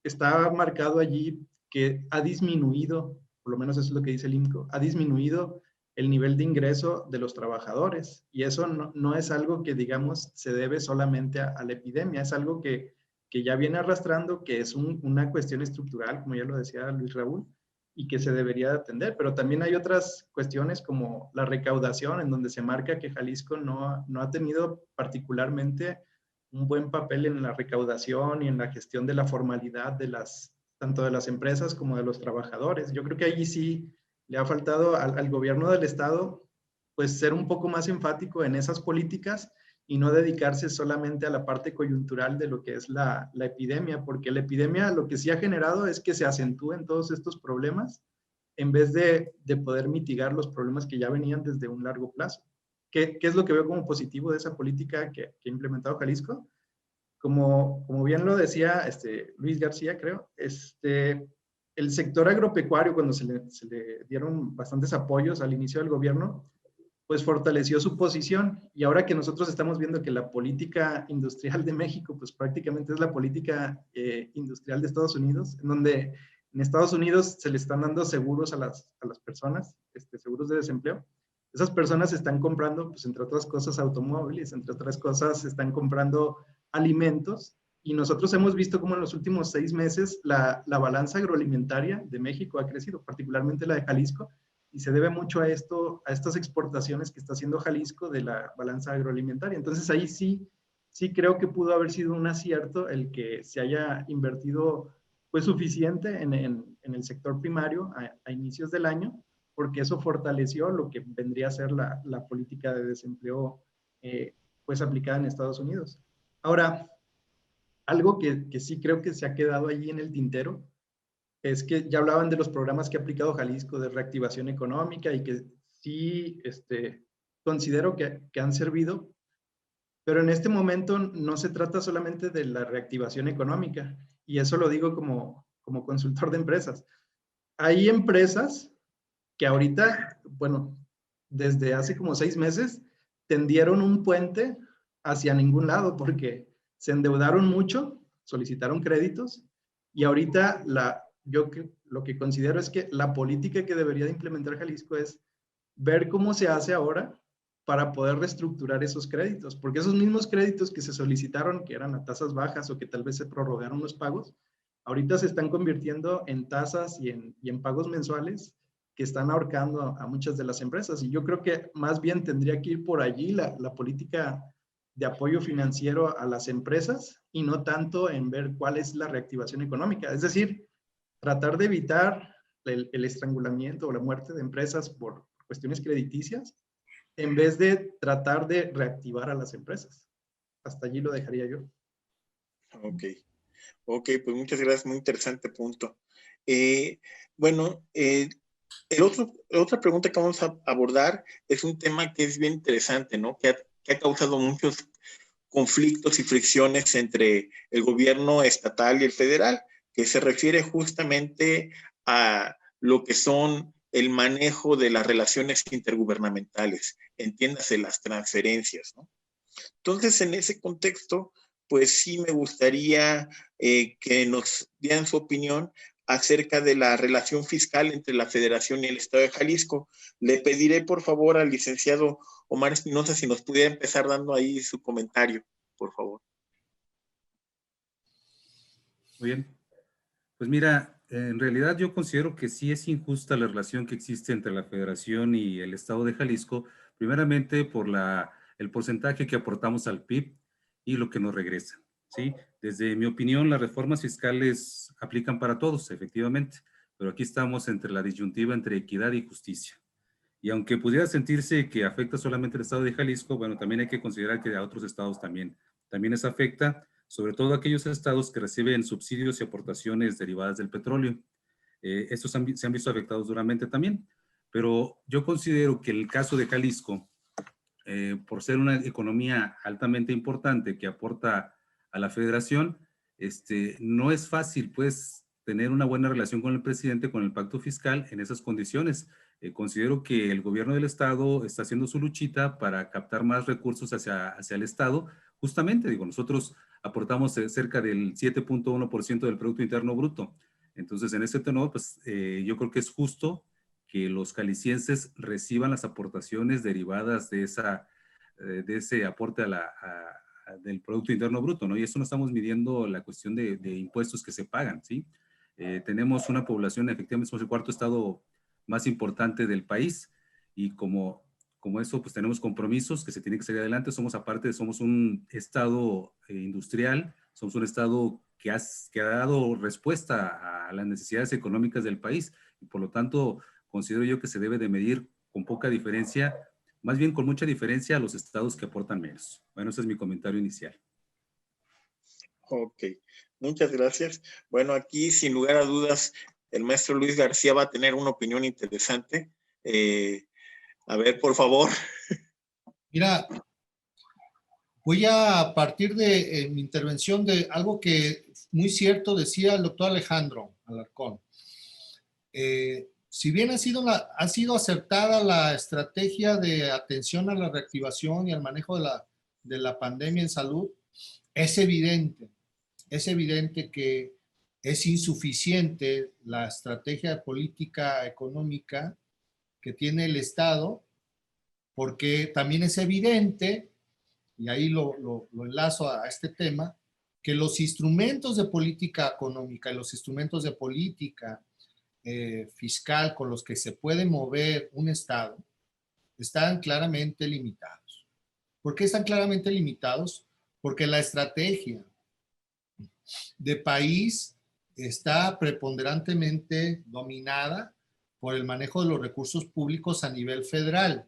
está marcado allí que ha disminuido, por lo menos eso es lo que dice el IMCO, ha disminuido el nivel de ingreso de los trabajadores. Y eso no es algo que, digamos, se debe solamente a la epidemia, es algo que ya viene arrastrando, que es una cuestión estructural, como ya lo decía Luis Raúl, y que se debería de atender. Pero también hay otras cuestiones como la recaudación, en donde se marca que Jalisco no ha tenido particularmente un buen papel en la recaudación y en la gestión de la formalidad de tanto de las empresas como de los trabajadores. Yo creo que allí sí le ha faltado al gobierno del estado pues ser un poco más enfático en esas políticas y no dedicarse solamente a la parte coyuntural de lo que es la epidemia, porque la epidemia lo que sí ha generado es que se acentúen todos estos problemas en vez de poder mitigar los problemas que ya venían desde un largo plazo. ¿Qué es lo que veo como positivo de esa política que ha implementado Jalisco? Como bien lo decía Luis García, creo, el sector agropecuario, cuando se le dieron bastantes apoyos al inicio del gobierno, pues fortaleció su posición. Y ahora que nosotros estamos viendo que la política industrial de México, pues prácticamente es la política industrial de Estados Unidos, en donde en Estados Unidos se le están dando seguros a las personas, seguros de desempleo. Esas personas están comprando, pues entre otras cosas, automóviles, entre otras cosas, están comprando alimentos, y nosotros hemos visto cómo en los últimos 6 meses la balanza agroalimentaria de México ha crecido, particularmente la de Jalisco, y se debe mucho a estas exportaciones que está haciendo Jalisco de la balanza agroalimentaria. Entonces ahí sí creo que pudo haber sido un acierto el que se haya invertido pues suficiente en el sector primario a inicios del año, porque eso fortaleció lo que vendría a ser la política de desempleo pues aplicada en Estados Unidos. Ahora, algo que sí creo que se ha quedado allí en el tintero es que ya hablaban de los programas que ha aplicado Jalisco de reactivación económica y que sí considero que han servido, pero en este momento no se trata solamente de la reactivación económica, y eso lo digo como consultor de empresas. Hay empresas que ahorita, bueno, desde hace como 6 meses, tendieron un puente hacia ningún lado porque se endeudaron mucho, solicitaron créditos, y ahorita lo que considero es que la política que debería de implementar Jalisco es ver cómo se hace ahora para poder reestructurar esos créditos, porque esos mismos créditos que se solicitaron, que eran a tasas bajas o que tal vez se prorrogaron los pagos, ahorita se están convirtiendo en tasas y en pagos mensuales que están ahorcando a muchas de las empresas. Y yo creo que más bien tendría que ir por allí la política de apoyo financiero a las empresas y no tanto en ver cuál es la reactivación económica. Es decir, tratar de evitar el estrangulamiento o la muerte de empresas por cuestiones crediticias en vez de tratar de reactivar a las empresas. Hasta allí lo dejaría yo. Ok. Ok, pues muchas gracias, muy interesante punto. Bueno, otra pregunta que vamos a abordar es un tema que es bien interesante, ¿no? Que ha causado muchos conflictos y fricciones entre el gobierno estatal y el federal, que se refiere justamente a lo que son el manejo de las relaciones intergubernamentales, entiéndase las transferencias, ¿no? Entonces, en ese contexto, pues sí me gustaría que nos dieran su opinión acerca de la relación fiscal entre la Federación y el Estado de Jalisco. Le pediré, por favor, al licenciado Omar Espinosa si nos pudiera empezar dando ahí su comentario, por favor. Muy bien. Pues mira, en realidad yo considero que sí es injusta la relación que existe entre la Federación y el Estado de Jalisco, primeramente por el porcentaje que aportamos al PIB y lo que nos regresa, ¿sí? Desde mi opinión, las reformas fiscales aplican para todos, efectivamente, pero aquí estamos entre la disyuntiva entre equidad y justicia. Y aunque pudiera sentirse que afecta solamente al Estado de Jalisco, bueno, también hay que considerar que a otros estados también les afecta, sobre todo aquellos estados que reciben subsidios y aportaciones derivadas del petróleo. Estos se han visto afectados duramente también, pero yo considero que el caso de Jalisco, por ser una economía altamente importante que aporta a la federación, no es fácil, pues, tener una buena relación con el presidente, con el pacto fiscal en esas condiciones. Considero que el gobierno del estado está haciendo su luchita para captar más recursos hacia el estado. Justamente, digo, nosotros aportamos cerca del 7.1% del Producto Interno Bruto. Entonces, en ese tenor, pues, yo creo que es justo que los jaliscienses reciban las aportaciones derivadas de ese aporte del Producto Interno Bruto, ¿no? Y eso no estamos midiendo la cuestión de impuestos que se pagan, ¿sí? Tenemos una población, efectivamente, somos el cuarto estado más importante del país y como eso, pues tenemos compromisos que se tienen que salir adelante. Somos un estado industrial, somos un estado que ha dado respuesta a las necesidades económicas del país y por lo tanto considero yo que se debe de medir con poca diferencia, más bien con mucha diferencia a los estados que aportan menos. Bueno, ese es mi comentario inicial. Ok, muchas gracias. Bueno, aquí sin lugar a dudas, el maestro Luis García va a tener una opinión interesante. A ver, por favor. Mira, voy a partir de mi intervención de algo que muy cierto decía el doctor Alejandro Alarcón. Si bien ha sido acertada la estrategia de atención a la reactivación y al manejo de la pandemia en salud, es evidente que es insuficiente la estrategia de política económica que tiene el Estado, porque también es evidente, y ahí lo enlazo a este tema, que los instrumentos de política económica y los instrumentos de política fiscal con los que se puede mover un Estado están claramente limitados. ¿Por qué están claramente limitados? Porque la estrategia de país está preponderantemente dominada por el manejo de los recursos públicos a nivel federal.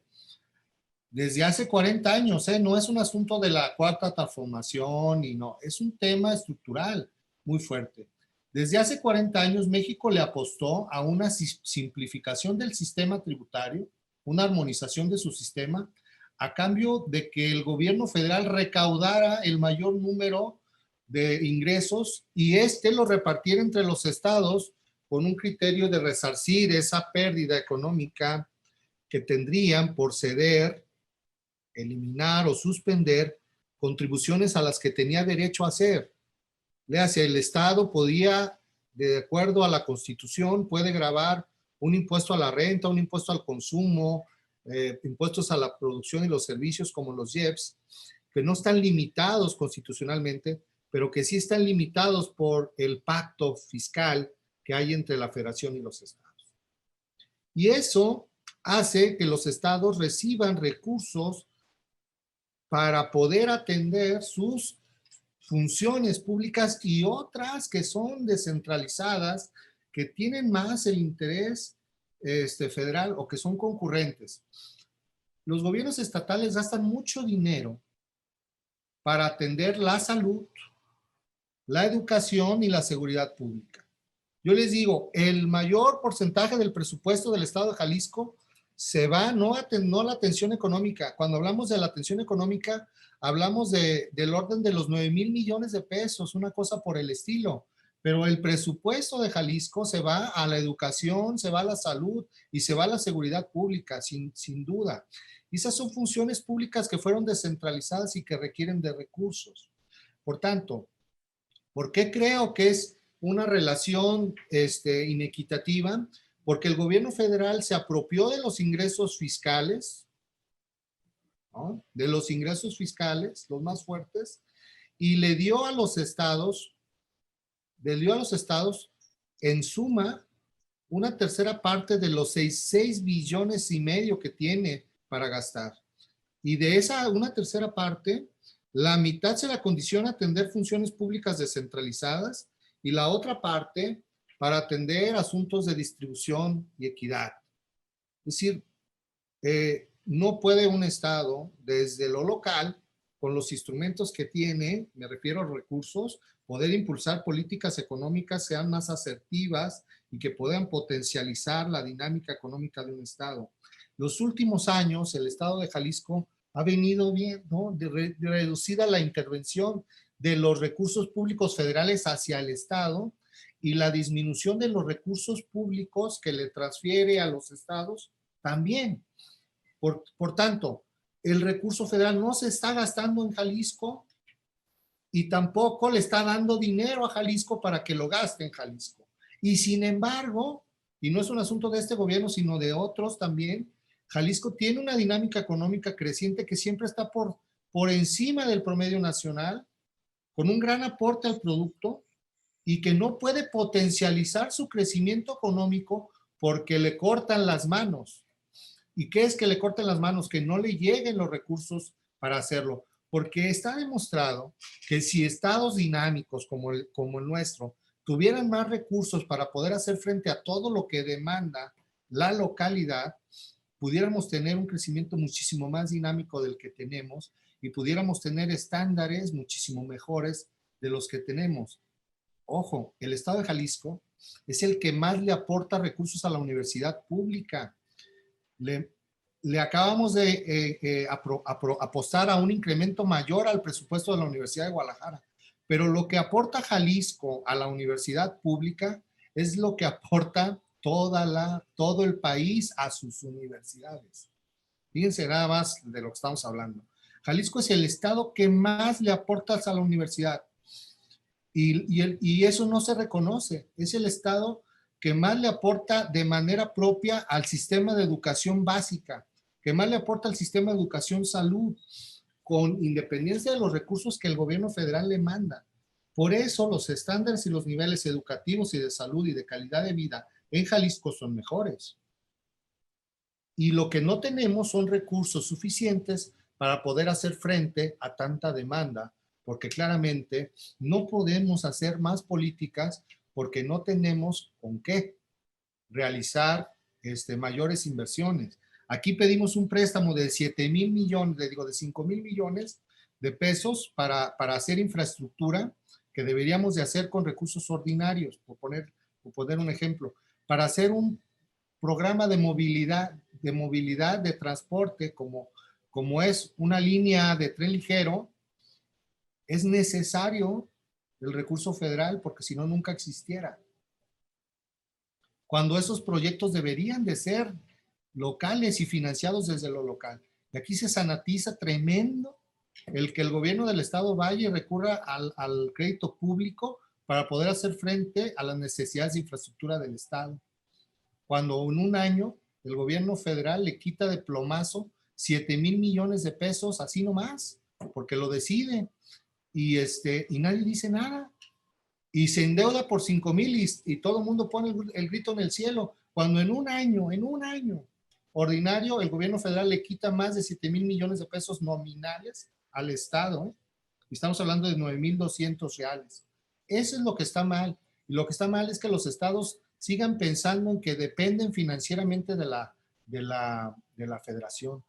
Desde hace 40 años, no es un asunto de la cuarta transformación y no, es un tema estructural muy fuerte. Desde hace 40 años México le apostó a una simplificación del sistema tributario, una armonización de su sistema, a cambio de que el gobierno federal recaudara el mayor número de ingresos y lo repartiera entre los estados con un criterio de resarcir esa pérdida económica que tendrían por ceder, eliminar o suspender contribuciones a las que tenía derecho a hacer. Léase, el Estado podía, de acuerdo a la Constitución, puede gravar un impuesto a la renta, un impuesto al consumo, impuestos a la producción y los servicios como los IEPS, que no están limitados constitucionalmente, pero que sí están limitados por el pacto fiscal que hay entre la Federación y los estados. Y eso hace que los estados reciban recursos para poder atender sus funciones públicas y otras que son descentralizadas, que tienen más el interés federal o que son concurrentes. Los gobiernos estatales gastan mucho dinero para atender la salud, la educación y la seguridad pública. Yo les digo, el mayor porcentaje del presupuesto del estado de Jalisco se va no a la atención económica. Cuando hablamos de la atención económica, hablamos del orden de los 9,000 millones de pesos, una cosa por el estilo. Pero el presupuesto de Jalisco se va a la educación, se va a la salud y se va a la seguridad pública, sin duda. Y esas son funciones públicas que fueron descentralizadas y que requieren de recursos. Por tanto, ¿por qué creo que es una relación inequitativa? Porque el gobierno federal se apropió de los ingresos fiscales, ¿no? De los ingresos fiscales, los más fuertes, y le dio a los estados en suma una tercera parte de los 6 billones y medio que tiene para gastar. Y de esa una tercera parte, la mitad se la condiciona a atender funciones públicas descentralizadas y la otra parte para atender asuntos de distribución y equidad. Es decir, no puede un estado desde lo local, con los instrumentos que tiene, me refiero a recursos, poder impulsar políticas económicas sean más asertivas y que puedan potencializar la dinámica económica de un estado. Los últimos años, el estado de Jalisco ha venido bien, ¿no? Reducida la intervención de los recursos públicos federales hacia el estado y la disminución de los recursos públicos que le transfiere a los estados también. Por tanto, el recurso federal no se está gastando en Jalisco y tampoco le está dando dinero a Jalisco para que lo gaste en Jalisco. Y sin embargo, y no es un asunto de este gobierno, sino de otros también, Jalisco tiene una dinámica económica creciente que siempre está por encima del promedio nacional, con un gran aporte al producto y que no puede potencializar su crecimiento económico porque le cortan las manos. ¿Y qué es que le corten las manos? Que no le lleguen los recursos para hacerlo. Porque está demostrado que si estados dinámicos como el nuestro tuvieran más recursos para poder hacer frente a todo lo que demanda la localidad, pudiéramos tener un crecimiento muchísimo más dinámico del que tenemos y pudiéramos tener estándares muchísimo mejores de los que tenemos. Ojo, el estado de Jalisco es el que más le aporta recursos a la universidad pública. Le acabamos de apostar a un incremento mayor al presupuesto de la Universidad de Guadalajara, pero lo que aporta Jalisco a la universidad pública es lo que aporta todo el país a sus universidades. Fíjense nada más de lo que estamos hablando. Jalisco es el estado que más le aporta a la universidad y eso no se reconoce. Es el estado que más le aporta de manera propia al sistema de educación básica, que más le aporta al sistema de educación salud, con independencia de los recursos que el gobierno federal le manda. Por eso los estándares y los niveles educativos y de salud y de calidad de vida en Jalisco son mejores. Y lo que no tenemos son recursos suficientes para poder hacer frente a tanta demanda, porque claramente no podemos hacer más políticas porque no tenemos con qué realizar mayores inversiones. Aquí pedimos un préstamo de 7,000 millones, de 5,000 millones de pesos para hacer infraestructura que deberíamos de hacer con recursos ordinarios, por poner un ejemplo, para hacer un programa de movilidad, de transporte, como es una línea de tren ligero, es necesario el recurso federal porque si no, nunca existiera. Cuando esos proyectos deberían de ser locales y financiados desde lo local. Y aquí se sanatiza tremendo el que el gobierno del estado vaya y recurra al crédito público para poder hacer frente a las necesidades de infraestructura del estado. Cuando en un año El gobierno federal le quita de plomazo 7,000 millones de pesos, así nomás, porque lo decide. Y nadie dice nada. Y se endeuda por 5,000 y todo el mundo pone el grito en el cielo, cuando en un año ordinario, el gobierno federal le quita más de 7,000 millones de pesos nominales al Estado, ¿eh? Y estamos hablando de 9,200 reales. Eso es lo que está mal. Y lo que está mal es que los estados sigan pensando en que dependen financieramente de la federación.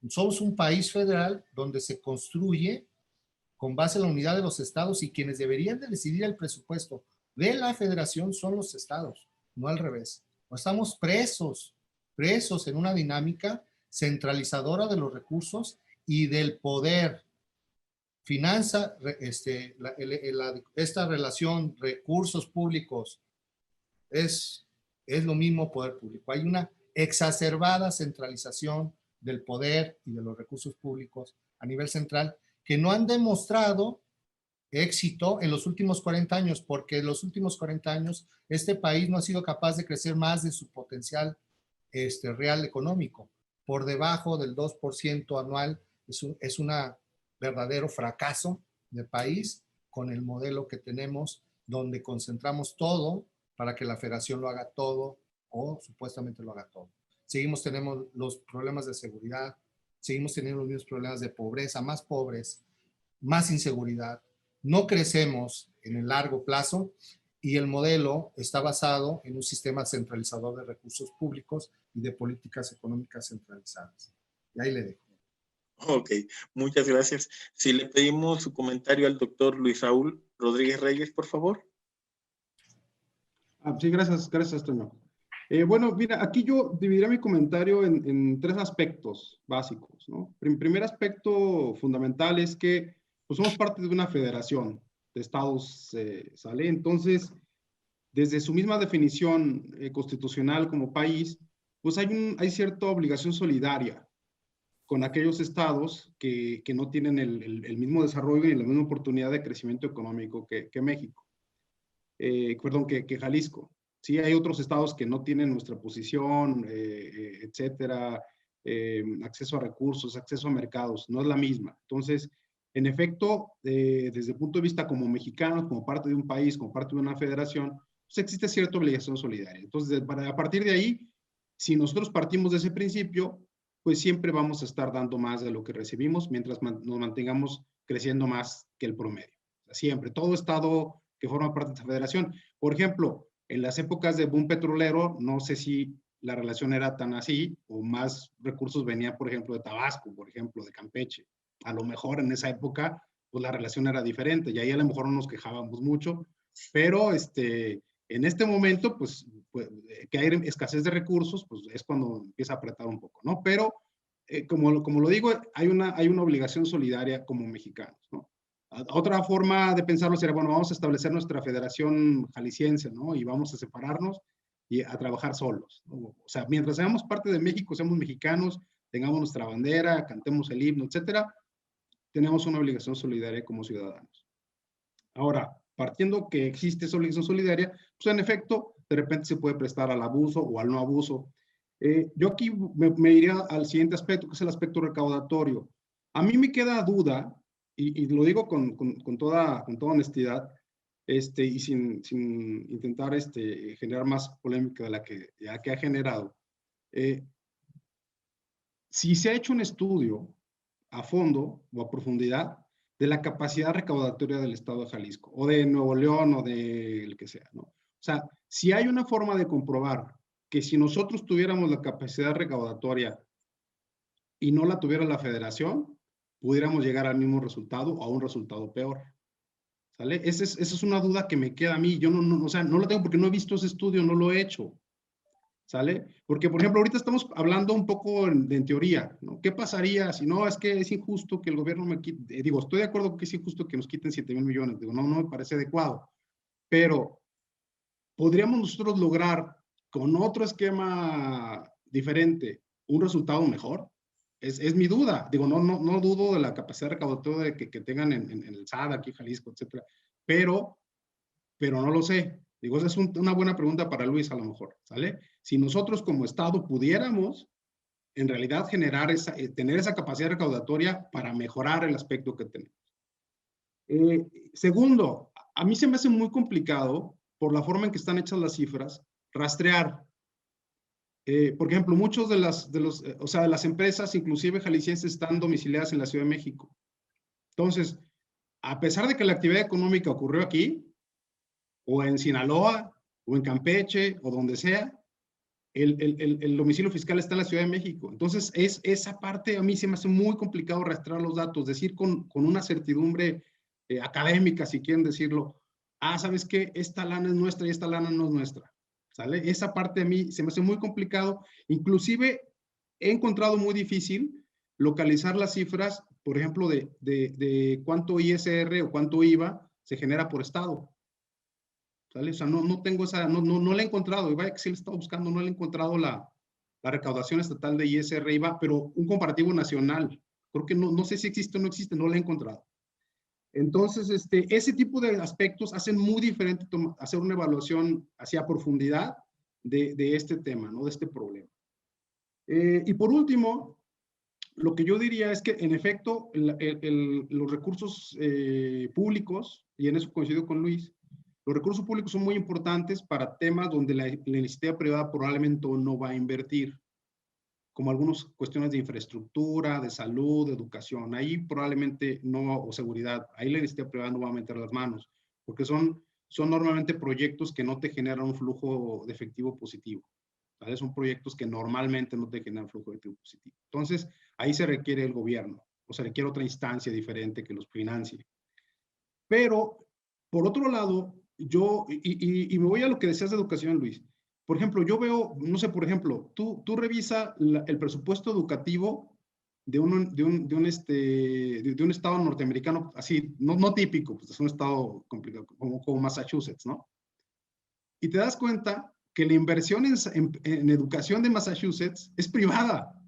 Somos un país federal donde se construye con base en la unidad de los estados, y quienes deberían de decidir el presupuesto de la federación son los estados, no al revés. No, estamos presos en una dinámica centralizadora de los recursos y del poder. Esta relación recursos públicos es lo mismo poder público. Hay una exacerbada centralización del poder y de los recursos públicos a nivel central, que no han demostrado éxito en los últimos 40 años, porque en los últimos 40 años este país no ha sido capaz de crecer más de su potencial real económico. Por debajo del 2% anual es un verdadero fracaso de país con el modelo que tenemos, donde concentramos todo para que la federación lo haga todo, o supuestamente lo haga todo. Seguimos teniendo los problemas de seguridad, seguimos teniendo los mismos problemas de pobreza, más pobres, más inseguridad. No crecemos en el largo plazo, y el modelo está basado en un sistema centralizador de recursos públicos y de políticas económicas centralizadas. Y ahí le dejo. Ok, muchas gracias. Si le pedimos su comentario al doctor Luis Raúl Rodríguez Reyes, por favor. Sí, gracias, Toño. Bueno, mira, aquí yo dividiré mi comentario en tres aspectos básicos, ¿no? Primer aspecto fundamental es que pues, somos parte de una federación de estados, ¿sale? Entonces, desde su misma definición constitucional como país, pues hay cierta obligación solidaria con aquellos estados que no tienen el mismo desarrollo y la misma oportunidad de crecimiento económico que México. Perdón, que Jalisco. Sí, hay otros estados que no tienen nuestra posición, etcétera, acceso a recursos, acceso a mercados, no es la misma. Entonces, en efecto, desde el punto de vista como mexicanos, como parte de un país, como parte de una federación, pues existe cierta obligación solidaria. Entonces, a partir de ahí, si nosotros partimos de ese principio, pues siempre vamos a estar dando más de lo que recibimos mientras nos mantengamos creciendo más que el promedio. O sea, siempre, todo estado que forma parte de esta federación. Por ejemplo, en las épocas de boom petrolero, no sé si la relación era tan así, o más recursos venían, por ejemplo, de Tabasco, por ejemplo, de Campeche. A lo mejor en esa época, pues la relación era diferente, y ahí a lo mejor no nos quejábamos mucho, pero en este momento, pues que hay escasez de recursos, pues es cuando empieza a apretar un poco, ¿no? Pero, como lo digo, hay una obligación solidaria como mexicanos, ¿no? Otra forma de pensarlo sería, bueno, vamos a establecer nuestra federación jalisciense, ¿no? Y vamos a separarnos y a trabajar solos, ¿no? O sea, mientras seamos parte de México, seamos mexicanos, tengamos nuestra bandera, cantemos el himno, etcétera, tenemos una obligación solidaria como ciudadanos. Ahora, partiendo que existe esa obligación solidaria, pues en efecto, de repente se puede prestar al abuso o al no abuso. Yo aquí me iría al siguiente aspecto, que es el aspecto recaudatorio. A mí me queda duda, y lo digo con toda honestidad, y sin intentar generar más polémica de la que ya que ha generado. Si se ha hecho un estudio a fondo o a profundidad de la capacidad recaudatoria del estado de Jalisco, o de Nuevo León, o del que sea, ¿no? O sea, si hay una forma de comprobar que si nosotros tuviéramos la capacidad recaudatoria y no la tuviera la federación, pudiéramos llegar al mismo resultado o a un resultado peor. ¿Sale? Esa es una duda que me queda a mí. Yo o sea, no lo tengo porque no he visto ese estudio, no lo he hecho. ¿Sale? Porque, por ejemplo, ahorita estamos hablando un poco en teoría, ¿no? ¿Qué pasaría si no, es que es injusto que el gobierno me quite? Digo, estoy de acuerdo que es injusto que nos quiten 7,000 millones. Digo, no me parece adecuado. Pero, ¿podríamos nosotros lograr con otro esquema diferente un resultado mejor? Es mi duda. Digo, no dudo de la capacidad recaudatoria que tengan en el SAD, aquí en Jalisco, etcétera. Pero no lo sé. Digo, esa es una buena pregunta para Luis a lo mejor, ¿sale? Si nosotros como Estado pudiéramos en realidad generar tener esa capacidad recaudatoria para mejorar el aspecto que tenemos. Segundo, a mí se me hace muy complicado, por la forma en que están hechas las cifras, rastrear. Por ejemplo, muchos de las empresas, inclusive jaliscienses, están domiciliadas en la Ciudad de México. Entonces, a pesar de que la actividad económica ocurrió aquí, o en Sinaloa, o en Campeche, o donde sea, el domicilio fiscal está en la Ciudad de México. Entonces, esa parte a mí se me hace muy complicado rastrear los datos, decir con una certidumbre académica, si quieren decirlo, ¿sabes qué? Esta lana es nuestra y esta lana no es nuestra, ¿sale? Esa parte a mí se me hace muy complicado. Inclusive, he encontrado muy difícil localizar las cifras, por ejemplo, de cuánto ISR o cuánto IVA se genera por estado. ¿Sale? O sea, no tengo esa, no la he encontrado, y vaya que sí la he estado buscando, no le he encontrado la recaudación estatal de ISR IVA, pero un comparativo nacional, creo que no sé si existe o no existe, no la he encontrado. Entonces, ese tipo de aspectos hacen muy diferente hacer una evaluación hacia profundidad de este tema, ¿no? De este problema. Y por último, lo que yo diría es que, en efecto, los recursos públicos, y en eso coincido con Luis, los recursos públicos son muy importantes para temas donde la iniciativa privada probablemente no va a invertir, como algunas cuestiones de infraestructura, de salud, de educación. Ahí probablemente no, o seguridad, ahí la iniciativa privada no va a meter las manos, porque son normalmente proyectos que no te generan un flujo de efectivo positivo. ¿Vale? Son proyectos que normalmente no te generan flujo de efectivo positivo. Entonces, ahí se requiere el gobierno, o se requiere otra instancia diferente que los financie. Pero, por otro lado, y me voy a lo que decías de educación, Luis. Por ejemplo, yo veo, no sé, por ejemplo, tú revisa el presupuesto educativo de un estado norteamericano, así, no típico, pues es un estado complicado, como Massachusetts, ¿no? Y te das cuenta que la inversión en educación de Massachusetts es privada.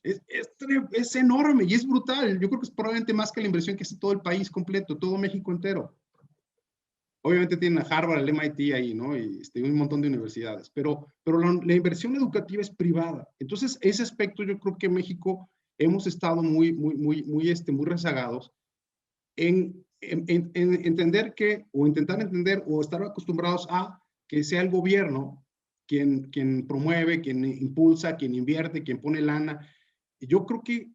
Es enorme y es brutal. Yo creo que es probablemente más que la inversión que hace todo el país completo, todo México entero. Obviamente tienen a Harvard, el MIT ahí, ¿no? Y un montón de universidades, pero la inversión educativa es privada. Entonces, ese aspecto yo creo que en México hemos estado muy rezagados en entender o intentar entender, o estar acostumbrados a que sea el gobierno quien promueve, quien impulsa, quien invierte, quien pone lana. Y yo creo que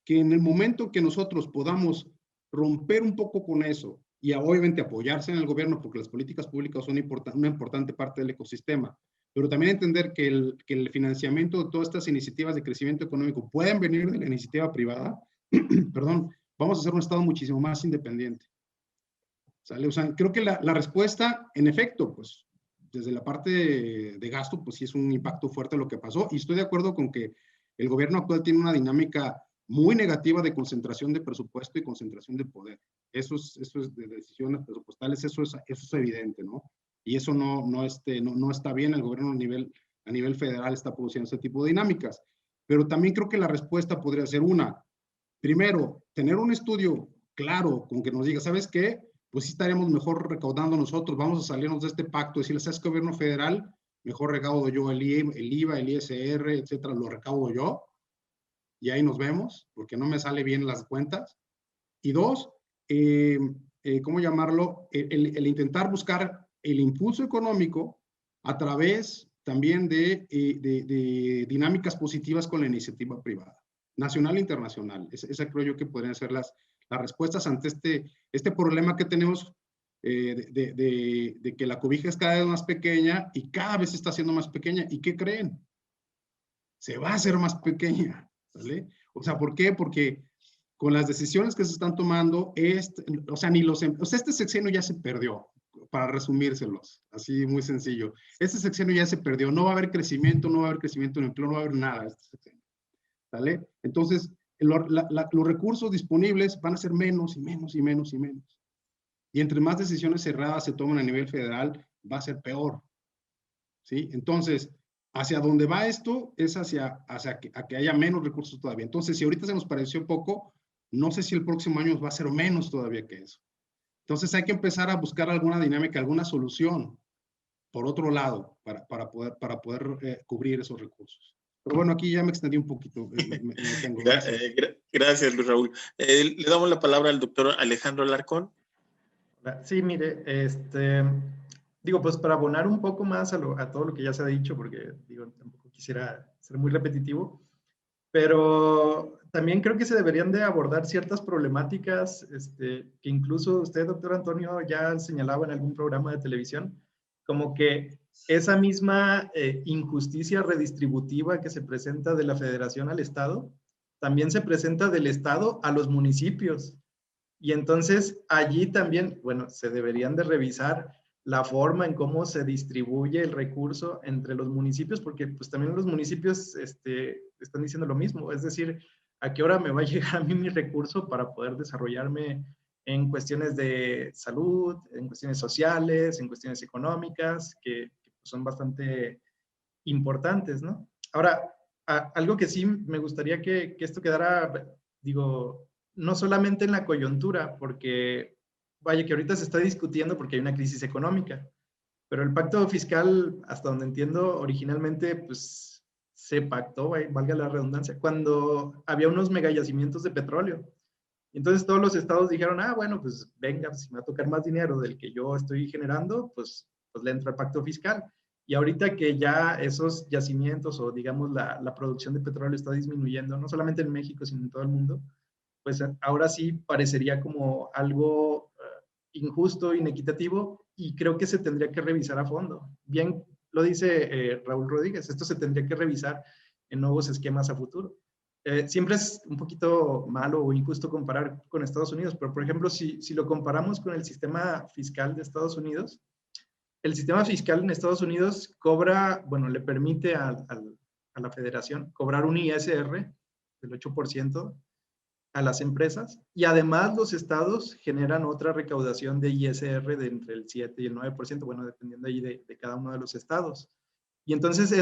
en el momento que nosotros podamos romper un poco con eso, y obviamente apoyarse en el gobierno, porque las políticas públicas son una importante parte del ecosistema, pero también entender que el financiamiento de todas estas iniciativas de crecimiento económico pueden venir de la iniciativa privada, perdón, vamos a ser un Estado muchísimo más independiente. ¿Sale? O sea, creo que la respuesta, en efecto, pues, desde la parte de gasto, pues sí es un impacto fuerte lo que pasó, y estoy de acuerdo con que el gobierno actual tiene una dinámica muy negativa de concentración de presupuesto y concentración de poder. Eso es de decisiones presupuestales, eso es evidente, ¿no? Y eso no está bien. El gobierno a nivel federal está produciendo ese tipo de dinámicas. Pero también creo que la respuesta podría ser primero, tener un estudio claro con que nos diga, ¿sabes qué? Pues sí estaríamos mejor recaudando nosotros, vamos a salirnos de este pacto, decirle, ¿sabes qué, gobierno federal? Mejor recaudo yo el IVA, el ISR, etcétera, lo recaudo yo, y ahí nos vemos, porque no me sale bien las cuentas. Y dos, ¿cómo llamarlo? El intentar buscar el impulso económico a través también de dinámicas positivas con la iniciativa privada, nacional e internacional. Esa creo yo que podrían ser las respuestas ante este problema que tenemos de que la cobija es cada vez más pequeña y cada vez se está haciendo más pequeña. ¿Y qué creen? Se va a hacer más pequeña. ¿Vale? O sea, ¿por qué? Porque con las decisiones que se están tomando, este sexenio ya se perdió, para resumírselos, así muy sencillo. Este sexenio ya se perdió, no va a haber crecimiento, no va a haber crecimiento en empleo, no va a haber nada este sexenio. ¿Vale? Entonces, los recursos disponibles van a ser menos y menos y menos y menos. Y entre más decisiones cerradas se toman a nivel federal, va a ser peor. ¿Sí? Entonces, hacia dónde va esto es hacia que haya menos recursos todavía. Entonces, si ahorita se nos pareció poco, no sé si el próximo año va a ser menos todavía que eso. Entonces hay que empezar a buscar alguna dinámica, alguna solución por otro lado para poder cubrir esos recursos. Pero bueno, aquí ya me extendí un poquito, me detengo. Gracias. Gracias, Luis Raúl. Le damos la palabra al doctor Alejandro Alarcón. Sí, mire, digo, pues para abonar un poco más a todo lo que ya se ha dicho, porque digo, tampoco quisiera ser muy repetitivo, pero también creo que se deberían de abordar ciertas problemáticas que incluso usted, doctor Antonio, ya señalaba en algún programa de televisión, como que esa misma injusticia redistributiva que se presenta de la federación al Estado, también se presenta del Estado a los municipios. Y entonces allí también, bueno, se deberían de revisar la forma en cómo se distribuye el recurso entre los municipios, porque pues también los municipios están diciendo lo mismo, es decir, ¿a qué hora me va a llegar a mí mi recurso para poder desarrollarme en cuestiones de salud, en cuestiones sociales, en cuestiones económicas, que son bastante importantes, ¿no? Ahora, algo que sí me gustaría que esto quedara, digo, no solamente en la coyuntura, porque vaya que ahorita se está discutiendo porque hay una crisis económica, pero el pacto fiscal, hasta donde entiendo, originalmente pues se pactó, valga la redundancia, cuando había unos megayacimientos de petróleo. Entonces todos los estados dijeron, ah, bueno, pues venga, si me va a tocar más dinero del que yo estoy generando, pues le entro al pacto fiscal. Y ahorita que ya esos yacimientos o digamos la producción de petróleo está disminuyendo, no solamente en México, sino en todo el mundo, pues ahora sí parecería como algo injusto, inequitativo, y creo que se tendría que revisar a fondo. Bien lo dice Raúl Rodríguez, esto se tendría que revisar en nuevos esquemas a futuro. Siempre es un poquito malo o injusto comparar con Estados Unidos, pero por ejemplo, si lo comparamos con el sistema fiscal de Estados Unidos, el sistema fiscal en Estados Unidos cobra, bueno, le permite a la federación cobrar un ISR del 8% a las empresas, y además los estados generan otra recaudación de ISR de entre el 7 y el 9%, bueno, dependiendo ahí de cada uno de los estados. Y entonces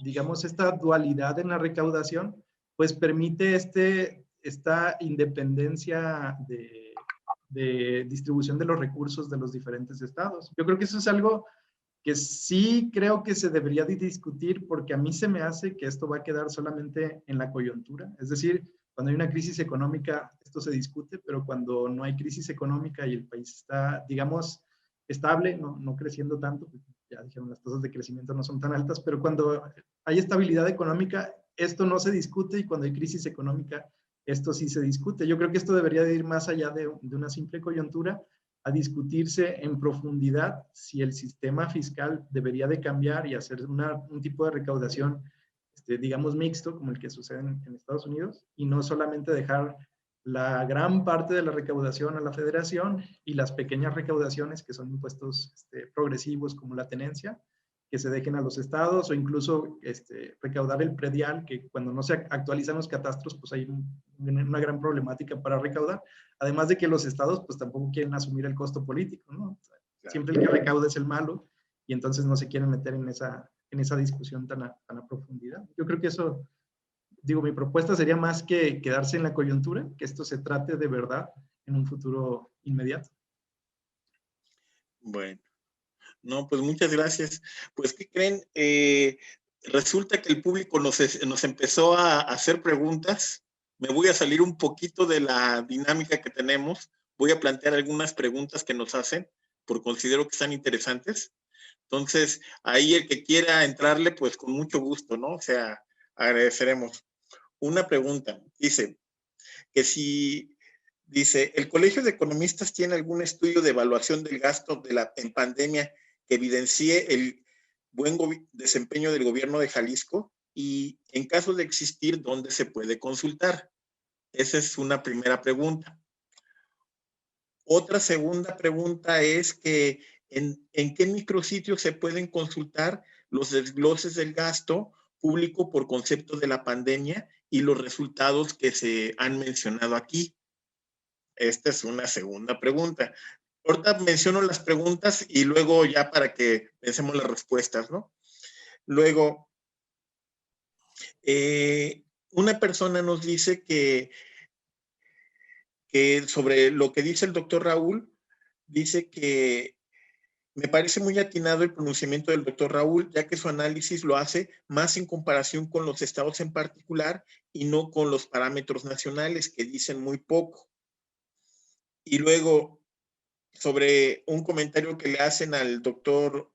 digamos, esta dualidad en la recaudación, pues permite esta independencia de distribución de los recursos de los diferentes estados. Yo creo que eso es algo que sí creo que se debería de discutir, porque a mí se me hace que esto va a quedar solamente en la coyuntura. Es decir, cuando hay una crisis económica, esto se discute, pero cuando no hay crisis económica y el país está, digamos, estable, no creciendo tanto, ya dijeron, las tasas de crecimiento no son tan altas, pero cuando hay estabilidad económica, esto no se discute, y cuando hay crisis económica, esto sí se discute. Yo creo que esto debería de ir más allá de una simple coyuntura, a discutirse en profundidad si el sistema fiscal debería de cambiar y hacer un tipo de recaudación, digamos, mixto, como el que sucede en Estados Unidos, y no solamente dejar la gran parte de la recaudación a la federación y las pequeñas recaudaciones, que son impuestos progresivos como la tenencia, que se dejen a los estados, o incluso recaudar el predial, que cuando no se actualizan los catastros, pues hay una gran problemática para recaudar. Además de que los estados pues tampoco quieren asumir el costo político, ¿no? Siempre el que recauda es el malo, y entonces no se quieren meter en esa discusión tan a profundidad. Yo creo que eso, digo, mi propuesta sería más que quedarse en la coyuntura, que esto se trate de verdad en un futuro inmediato. Bueno, no, pues muchas gracias. Pues, ¿qué creen? Resulta que el público nos empezó a hacer preguntas. Me voy a salir un poquito de la dinámica que tenemos. Voy a plantear algunas preguntas que nos hacen, porque considero que están interesantes. Entonces, ahí el que quiera entrarle, pues con mucho gusto, ¿no? O sea, agradeceremos. Una pregunta, dice, ¿el Colegio de Economistas tiene algún estudio de evaluación del gasto en pandemia que evidencie el buen desempeño del gobierno de Jalisco? Y en caso de existir, ¿dónde se puede consultar? Esa es una primera pregunta. Otra segunda pregunta es que ¿en qué micrositios se pueden consultar los desgloses del gasto público por concepto de la pandemia y los resultados que se han mencionado aquí? Esta es una segunda pregunta. Ahorita menciono las preguntas y luego ya para que pensemos las respuestas, ¿no? Luego, una persona nos dice que sobre lo que dice el doctor Raúl, dice que me parece muy atinado el pronunciamiento del doctor Raúl, ya que su análisis lo hace más en comparación con los estados en particular y no con los parámetros nacionales, que dicen muy poco. Y luego, sobre un comentario que le hacen al doctor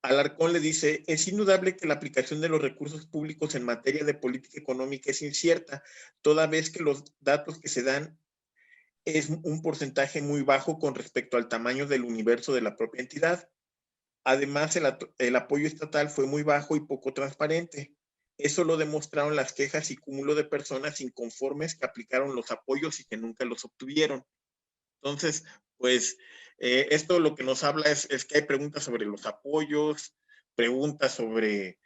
Alarcón, le dice, es indudable que la aplicación de los recursos públicos en materia de política económica es incierta, toda vez que los datos que se dan es un porcentaje muy bajo con respecto al tamaño del universo de la propia entidad. Además, el apoyo estatal fue muy bajo y poco transparente. Eso lo demostraron las quejas y cúmulo de personas inconformes que aplicaron los apoyos y que nunca los obtuvieron. Entonces, pues, esto lo que nos habla es que hay preguntas sobre los apoyos, preguntas sobre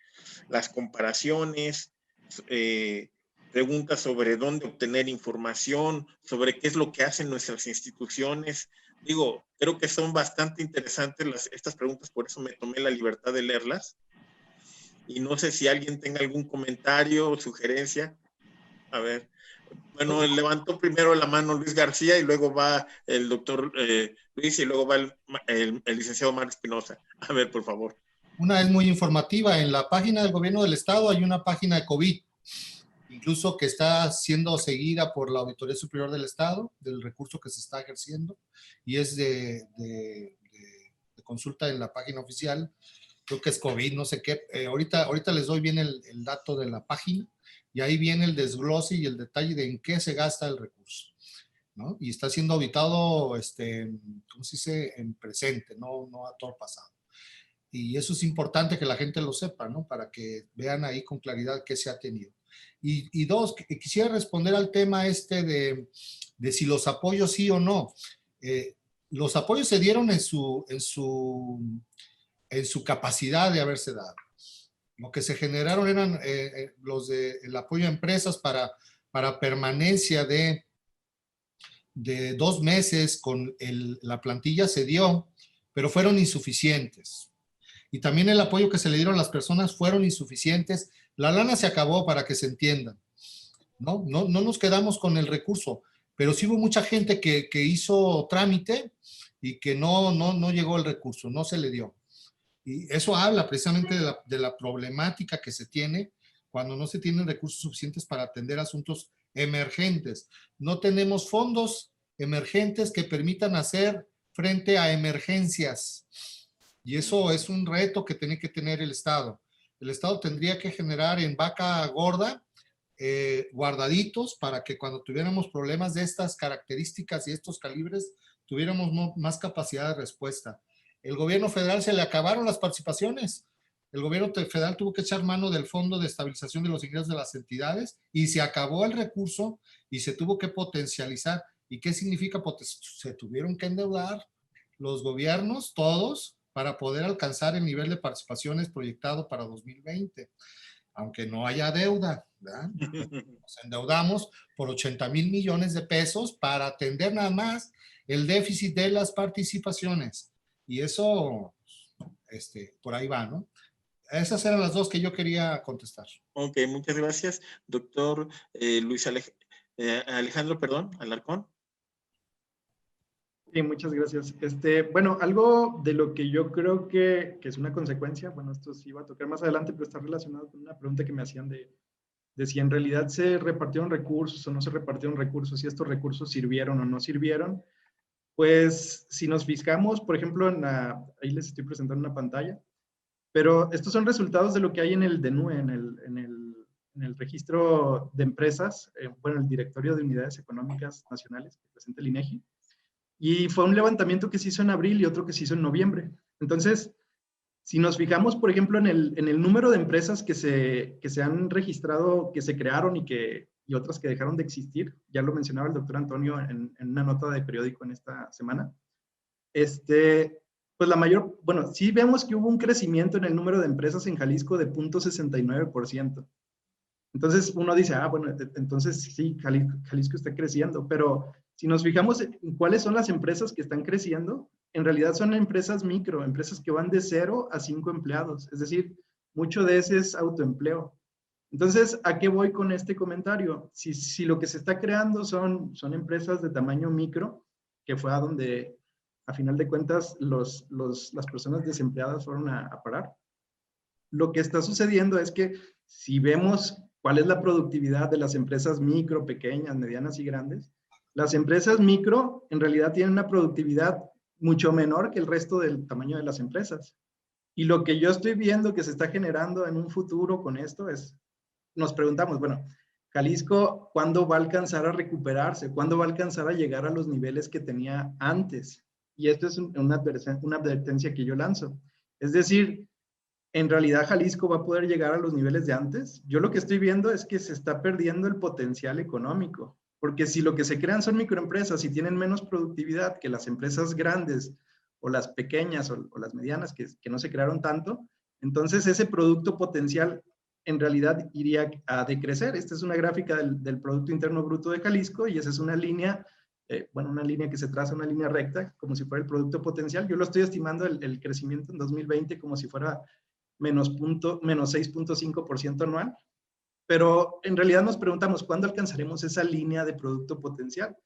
las comparaciones, preguntas sobre dónde obtener información, sobre qué es lo que hacen nuestras instituciones. Digo, creo que son bastante interesantes estas preguntas, por eso me tomé la libertad de leerlas. Y no sé si alguien tenga algún comentario o sugerencia. A ver. Bueno, levantó primero la mano Luis García y luego va el doctor Luis y luego va el licenciado Mario Espinosa. A ver, por favor. Una es muy informativa. En la página del gobierno del estado hay una página de COVID, incluso que está siendo seguida por la Auditoría Superior del Estado, del recurso que se está ejerciendo, y es de consulta en la página oficial. Creo que es COVID, no sé qué. Ahorita les doy bien el dato de la página, y ahí viene el desglose y el detalle de en qué se gasta el recurso, ¿no? Y está siendo auditado, ¿cómo se dice? En presente, no a todo pasado. Y eso es importante que la gente lo sepa, ¿no? Para que vean ahí con claridad qué se ha tenido. Y dos, quisiera responder al tema de si los apoyos sí o no. Los apoyos se dieron en su capacidad de haberse dado. Lo que se generaron eran el apoyo a empresas para permanencia de 2 meses con la plantilla se dio, pero fueron insuficientes. Y también el apoyo que se le dieron a las personas fueron insuficientes. La lana se acabó, para que se entiendan. No nos quedamos con el recurso, pero sí hubo mucha gente que hizo trámite y que no llegó el recurso, no se le dio. Y eso habla precisamente de la problemática que se tiene cuando no se tienen recursos suficientes para atender asuntos emergentes. No tenemos fondos emergentes que permitan hacer frente a emergencias. Y eso es un reto que tiene que tener el Estado. El Estado tendría que generar en vaca gorda guardaditos para que cuando tuviéramos problemas de estas características y estos calibres, tuviéramos más capacidad de respuesta. El gobierno federal se le acabaron las participaciones. El gobierno federal tuvo que echar mano del Fondo de Estabilización de los Ingresos de las Entidades y se acabó el recurso y se tuvo que potencializar. ¿Y qué significa? Se tuvieron que endeudar los gobiernos, todos, para poder alcanzar el nivel de participaciones proyectado para 2020. Aunque no haya deuda, ¿verdad? Nos endeudamos por 80,000 millones de pesos para atender nada más el déficit de las participaciones. Y eso, por ahí va, ¿no? Esas eran las dos que yo quería contestar. Ok, muchas gracias. Doctor Luis Alejandro, Alarcón. Sí, muchas gracias. Bueno, algo de lo que yo creo que es una consecuencia, bueno, esto sí va a tocar más adelante, pero está relacionado con una pregunta que me hacían de si en realidad se repartieron recursos o no se repartieron recursos, si estos recursos sirvieron o no sirvieron. Pues si nos fijamos, por ejemplo, ahí les estoy presentando una pantalla, pero estos son resultados de lo que hay en el DNUE, en el registro de empresas, bueno, el Directorio de Unidades Económicas Nacionales que presenta el INEGI. Y fue un levantamiento que se hizo en abril y otro que se hizo en noviembre. Entonces, si nos fijamos, por ejemplo, en el número de empresas que se han registrado, que se crearon y otras que dejaron de existir, ya lo mencionaba el doctor Antonio en una nota de periódico en esta semana, pues bueno, sí vemos que hubo un crecimiento en el número de empresas en Jalisco de 0.69%. Entonces uno dice, bueno, entonces sí, Jalisco está creciendo, pero si nos fijamos en cuáles son las empresas que están creciendo, en realidad son empresas micro, empresas que van de 0 a 5 empleados, es decir, mucho de ese es autoempleo. Entonces, ¿a qué voy con este comentario? Si lo que se está creando son empresas de tamaño micro, que fue a donde, a final de cuentas, las personas desempleadas fueron a parar. Lo que está sucediendo es que si vemos cuál es la productividad de las empresas micro, pequeñas, medianas y grandes, las empresas micro en realidad tienen una productividad mucho menor que el resto del tamaño de las empresas. Y lo que yo estoy viendo que se está generando en un futuro con esto es, nos preguntamos, bueno, Jalisco, ¿cuándo va a alcanzar a recuperarse? ¿Cuándo va a alcanzar a llegar a los niveles que tenía antes? Y esto es una advertencia que yo lanzo. Es decir, ¿en realidad Jalisco va a poder llegar a los niveles de antes? Yo lo que estoy viendo es que se está perdiendo el potencial económico, porque si lo que se crean son microempresas y tienen menos productividad que las empresas grandes o las pequeñas o las medianas que no se crearon tanto, entonces ese producto potencial en realidad iría a decrecer. Esta es una gráfica del Producto Interno Bruto de Jalisco y esa es una línea, una línea que se traza, una línea recta, como si fuera el producto potencial. Yo lo estoy estimando el crecimiento en 2020 como si fuera menos 6.5% anual, pero en realidad nos preguntamos, ¿cuándo alcanzaremos esa línea de producto potencial?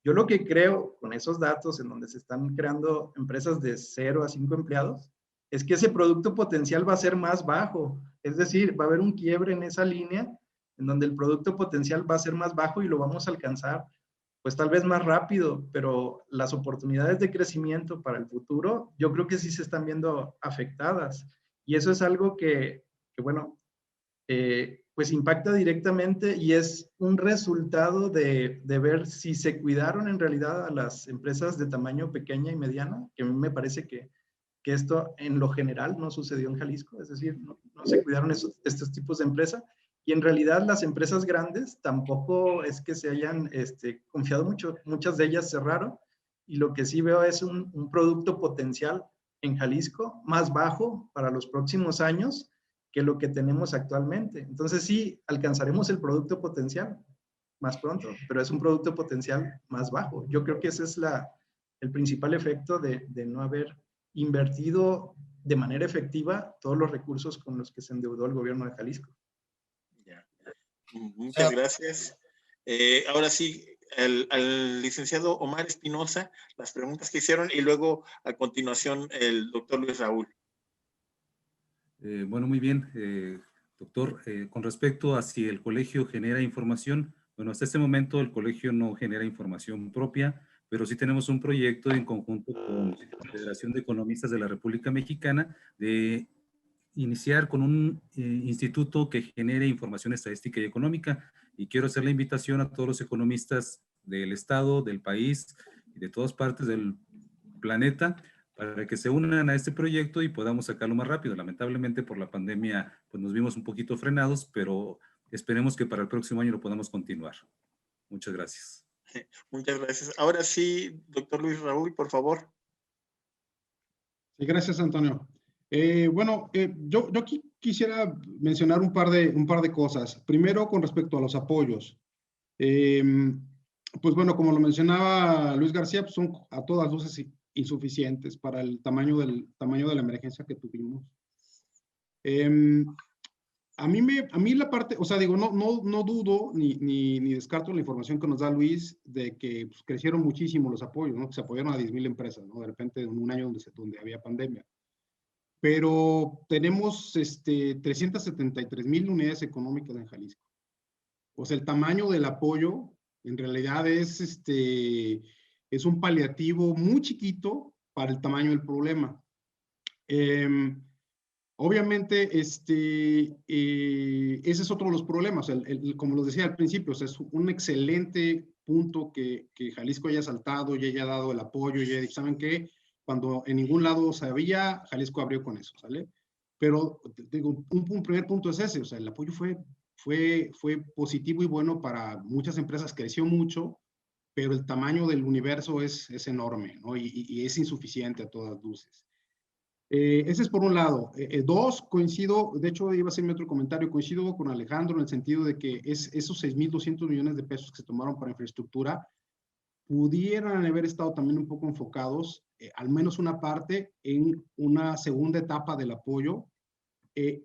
Yo lo que creo con esos datos en donde se están creando empresas de 0 a 5 empleados, es que ese producto potencial va a ser más bajo, es decir, va a haber un quiebre en esa línea en donde el producto potencial va a ser más bajo y lo vamos a alcanzar pues tal vez más rápido, pero las oportunidades de crecimiento para el futuro yo creo que sí se están viendo afectadas. Y eso es algo que bueno, pues impacta directamente y es un resultado de ver si se cuidaron en realidad a las empresas de tamaño pequeña y mediana, que a mí me parece que esto en lo general no sucedió en Jalisco, es decir, no se cuidaron estos tipos de empresas. Y en realidad las empresas grandes tampoco es que se hayan confiado mucho, muchas de ellas cerraron y lo que sí veo es un producto potencial en Jalisco más bajo para los próximos años que lo que tenemos actualmente. Entonces sí, alcanzaremos el producto potencial más pronto, pero es un producto potencial más bajo. Yo creo que ese es el principal efecto de no haber invertido de manera efectiva todos los recursos con los que se endeudó el gobierno de Jalisco. Ya. Muchas gracias. Ahora sí, al licenciado Omar Espinosa, las preguntas que hicieron y luego a continuación el doctor Luis Raúl. Bueno, muy bien, doctor. Con respecto a si el colegio genera información, bueno, hasta este momento el colegio no genera información propia, pero sí tenemos un proyecto en conjunto con la Federación de Economistas de la República Mexicana de iniciar con un instituto que genere información estadística y económica. Y quiero hacer la invitación a todos los economistas del estado, del país y de todas partes del planeta para que se unan a este proyecto y podamos sacarlo más rápido. Lamentablemente por la pandemia pues nos vimos un poquito frenados, pero esperemos que para el próximo año lo podamos continuar. Muchas gracias. Muchas gracias. Ahora sí, doctor Luis Raúl, por favor. Sí, gracias, Antonio. Yo aquí quisiera mencionar un par de cosas. Primero, con respecto a los apoyos. Pues bueno, como lo mencionaba Luis García, pues son a todas luces insuficientes para el tamaño de la emergencia que tuvimos. A mí la parte, o sea, digo, no dudo ni descarto la información que nos da Luis de que pues, crecieron muchísimo los apoyos, ¿no? Que se apoyaron a 10,000 empresas, ¿no? De repente en un año donde había pandemia. Pero tenemos 373,000 unidades económicas en Jalisco. O sea, el tamaño del apoyo en realidad es un paliativo muy chiquito para el tamaño del problema. Obviamente, ese es otro de los problemas. Como les decía al principio, o sea, es un excelente punto que Jalisco haya saltado y haya dado el apoyo y haya dicho, ¿saben qué? Cuando en ningún lado se había, Jalisco abrió con eso, ¿sale? Pero, digo, un primer punto es ese, o sea, el apoyo fue positivo y bueno para muchas empresas, creció mucho, pero el tamaño del universo es enorme, ¿no? Y es insuficiente a todas luces. Ese es por un lado. Dos, coincido, de hecho iba a ser mi otro comentario, coincido con Alejandro en el sentido de que esos 6,200 millones de pesos que se tomaron para infraestructura pudieran haber estado también un poco enfocados, al menos una parte, en una segunda etapa del apoyo,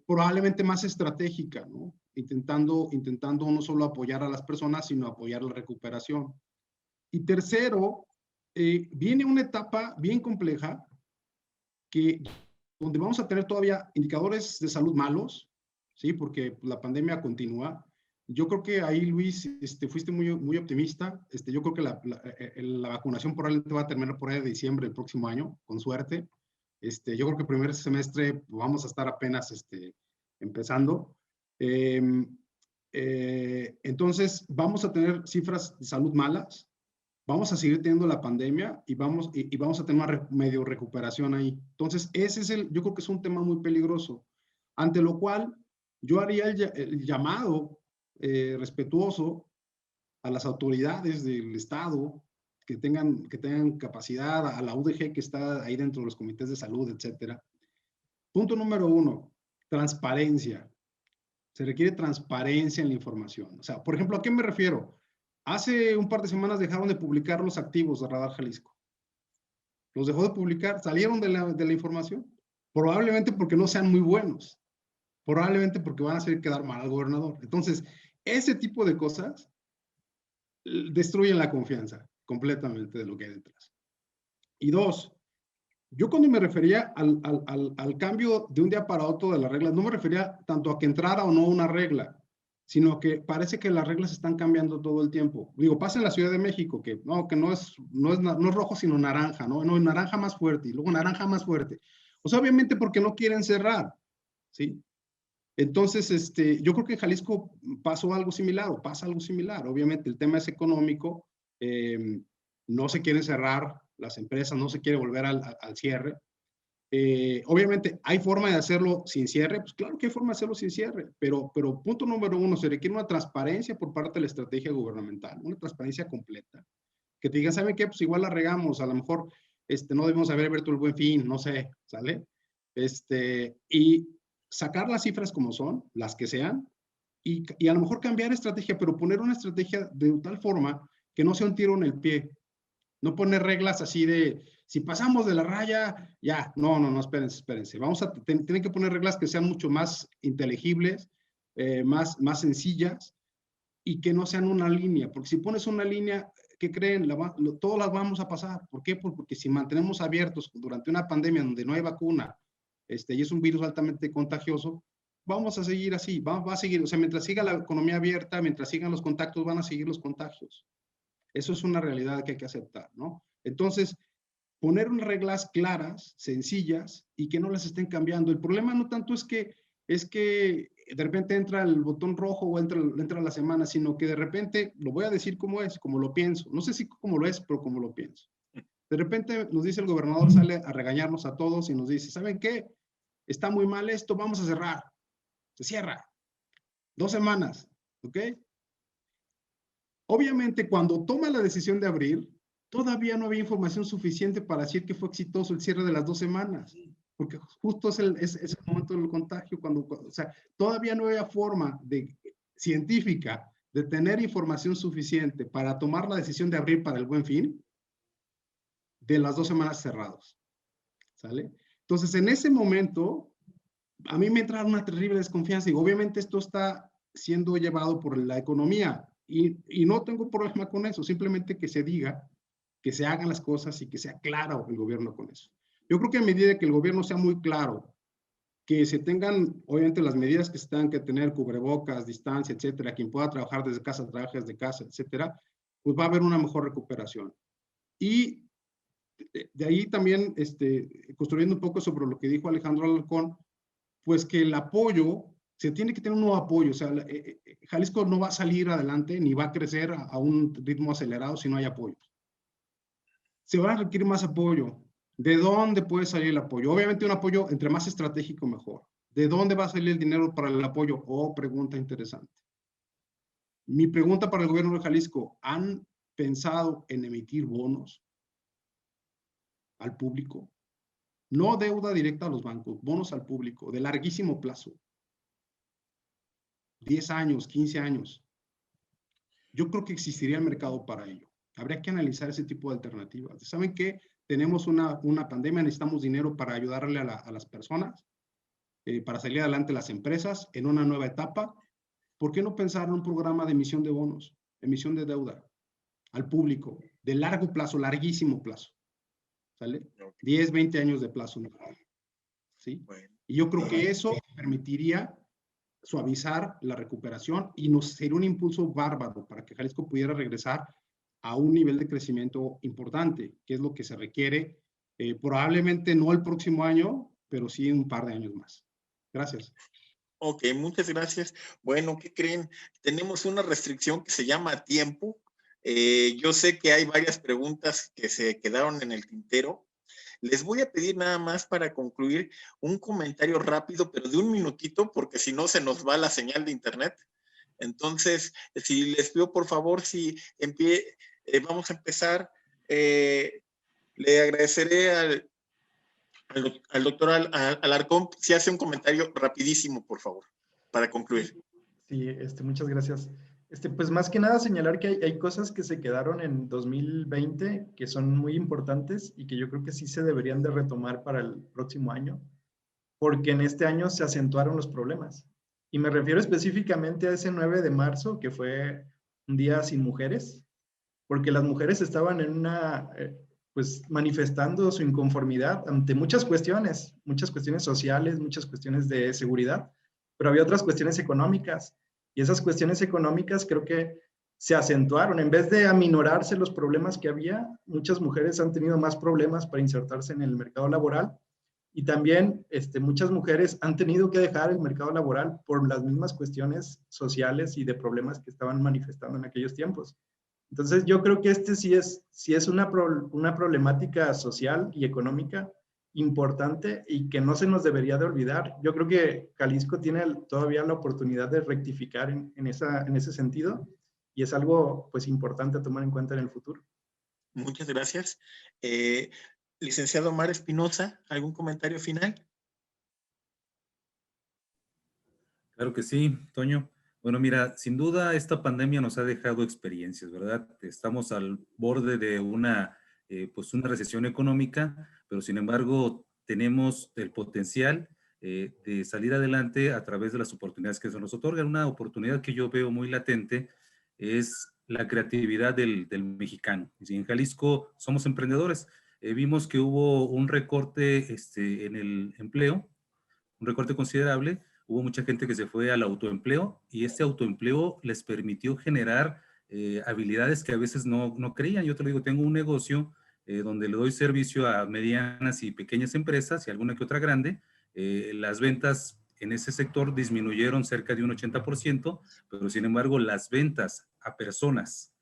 probablemente más estratégica, ¿no? Intentando no solo apoyar a las personas, sino apoyar la recuperación. Y tercero, viene una etapa bien compleja donde vamos a tener todavía indicadores de salud malos, ¿sí? Porque la pandemia continúa. Yo creo que ahí, Luis, fuiste muy optimista. Yo creo que la vacunación probablemente va a terminar por ahí de diciembre del próximo año, con suerte. Yo creo que el primer semestre vamos a estar apenas empezando. Entonces, vamos a tener cifras de salud malas, vamos a seguir teniendo la pandemia y vamos a tener una medio recuperación ahí. Entonces, yo creo que es un tema muy peligroso, ante lo cual yo haría el llamado respetuoso a las autoridades del Estado que tengan capacidad, a la UDG que está ahí dentro de los comités de salud, etcétera. Punto número 1, transparencia. Se requiere transparencia en la información. O sea, por ejemplo, ¿a qué me refiero? Hace un par de semanas dejaron de publicar los activos de Radar Jalisco. Los dejó de publicar, salieron de la información. Probablemente porque no sean muy buenos. Probablemente porque van a hacer quedar mal al gobernador. Entonces, ese tipo de cosas destruyen la confianza completamente de lo que hay detrás. Y 2, yo cuando me refería al cambio de un día para otro de las reglas, no me refería tanto a que entrara o no una regla, sino que parece que las reglas están cambiando todo el tiempo. Digo, pasa en la Ciudad de México, que no es rojo, sino naranja, ¿no? No, naranja más fuerte, y luego naranja más fuerte. O sea, obviamente porque no quieren cerrar, ¿sí? Entonces, yo creo que en Jalisco pasó algo similar, o pasa algo similar. Obviamente el tema es económico, no se quieren cerrar las empresas, no se quiere volver al cierre. Obviamente, ¿hay forma de hacerlo sin cierre? Pues claro que hay forma de hacerlo sin cierre, pero punto número 1, se requiere una transparencia por parte de la estrategia gubernamental, una transparencia completa. Que te digan, ¿saben qué? Pues igual la regamos, a lo mejor no debemos haber abierto el Buen Fin, no sé, ¿sale? Y sacar las cifras como son, las que sean, y a lo mejor cambiar estrategia, pero poner una estrategia de tal forma que no sea un tiro en el pie. No poner reglas así de, si pasamos de la raya, ya, no, espérense. Tienen que poner reglas que sean mucho más inteligibles, más sencillas, y que no sean una línea, porque si pones una línea, ¿qué creen? Todas las vamos a pasar. ¿Por qué? Porque si mantenemos abiertos durante una pandemia donde no hay vacuna, y es un virus altamente contagioso, vamos a seguir así, va a seguir, o sea, mientras siga la economía abierta, mientras sigan los contactos, van a seguir los contagios. Eso es una realidad que hay que aceptar, ¿no? Entonces, poner unas reglas claras, sencillas, y que no las estén cambiando. El problema no tanto es que de repente entra el botón rojo o entra la semana, sino que de repente, lo voy a decir como es, como lo pienso. No sé si como lo es, pero como lo pienso. De repente nos dice el gobernador, sale a regañarnos a todos y nos dice, ¿saben qué? Está muy mal esto, vamos a cerrar. Se cierra. 2 semanas, ¿ok? Obviamente, cuando toma la decisión de abrir, todavía no había información suficiente para decir que fue exitoso el cierre de las 2 semanas, porque justo es el momento del contagio, o sea, todavía no había forma científica de tener información suficiente para tomar la decisión de abrir para el Buen Fin de las 2 semanas cerradas, ¿sale? Entonces, en ese momento, a mí me entra una terrible desconfianza y obviamente esto está siendo llevado por la economía y no tengo problema con eso, simplemente que se diga, que se hagan las cosas y que sea claro el gobierno con eso. Yo creo que a medida que el gobierno sea muy claro, que se tengan, obviamente, las medidas que se tengan que tener, cubrebocas, distancia, etcétera, quien pueda trabajar desde casa, trabaje desde casa, etcétera, pues va a haber una mejor recuperación. Y de ahí también, construyendo un poco sobre lo que dijo Alejandro Alarcón, pues que el apoyo, se tiene que tener un nuevo apoyo, o sea, Jalisco no va a salir adelante ni va a crecer a un ritmo acelerado si no hay apoyo. Se va a requerir más apoyo. ¿De dónde puede salir el apoyo? Obviamente un apoyo entre más estratégico mejor. ¿De dónde va a salir el dinero para el apoyo? Pregunta interesante. Mi pregunta para el gobierno de Jalisco, ¿han pensado en emitir bonos al público? No deuda directa a los bancos, bonos al público, de larguísimo plazo. 10 años, 15 años. Yo creo que existiría el mercado para ello. Habría que analizar ese tipo de alternativas. ¿Saben qué? Tenemos una pandemia, necesitamos dinero para ayudarle a las personas, para salir adelante las empresas en una nueva etapa. ¿Por qué no pensar en un programa de emisión de bonos, emisión de deuda al público? de largo plazo, larguísimo plazo, ¿sale? 10, 20 años de plazo, ¿no? ¿Sí? Y yo creo que eso permitiría suavizar la recuperación y nos sería un impulso bárbaro para que Jalisco pudiera regresar a un nivel de crecimiento importante, que es lo que se requiere, probablemente no el próximo año, pero sí en un par de años más. Gracias. Ok, muchas gracias. Bueno, ¿qué creen? Tenemos una restricción que se llama tiempo. Yo sé que hay varias preguntas que se quedaron en el tintero. Les voy a pedir nada más para concluir un comentario rápido, pero de un minutito, porque si no se nos va la señal de internet. Entonces, si les pido por favor, si vamos a empezar, le agradeceré al doctor Alarcón si hace un comentario rapidísimo, por favor, para concluir. Sí, muchas gracias. Pues más que nada señalar que hay cosas que se quedaron en 2020 que son muy importantes y que yo creo que sí se deberían de retomar para el próximo año, porque en este año se acentuaron los problemas. Y me refiero específicamente a ese 9 de marzo, que fue un día sin mujeres, porque las mujeres estaban en pues manifestando su inconformidad ante muchas cuestiones sociales, muchas cuestiones de seguridad, pero había otras cuestiones económicas. Y esas cuestiones económicas creo que se acentuaron. En vez de aminorarse los problemas que había, muchas mujeres han tenido más problemas para insertarse en el mercado laboral. Y también muchas mujeres han tenido que dejar el mercado laboral por las mismas cuestiones sociales y de problemas que estaban manifestando en aquellos tiempos. Entonces, yo creo que sí es una problemática social y económica importante y que no se nos debería de olvidar. Yo creo que Jalisco tiene todavía la oportunidad de rectificar en ese sentido y es algo pues importante a tomar en cuenta en el futuro. Muchas gracias. Licenciado Omar Espinosa, ¿algún comentario final? Claro que sí, Toño. Bueno, mira, sin duda esta pandemia nos ha dejado experiencias, ¿verdad? Estamos al borde de pues una recesión económica, pero sin embargo tenemos el potencial de salir adelante a través de las oportunidades que se nos otorgan. Una oportunidad que yo veo muy latente es la creatividad del mexicano. Y en Jalisco somos emprendedores. Vimos que hubo un recorte en el empleo, un recorte considerable. Hubo mucha gente que se fue al autoempleo y este autoempleo les permitió generar habilidades que a veces no creían. Yo te lo digo, tengo un negocio donde le doy servicio a medianas y pequeñas empresas y alguna que otra grande. Las ventas en ese sector disminuyeron cerca de un 80%, pero sin embargo las ventas a personas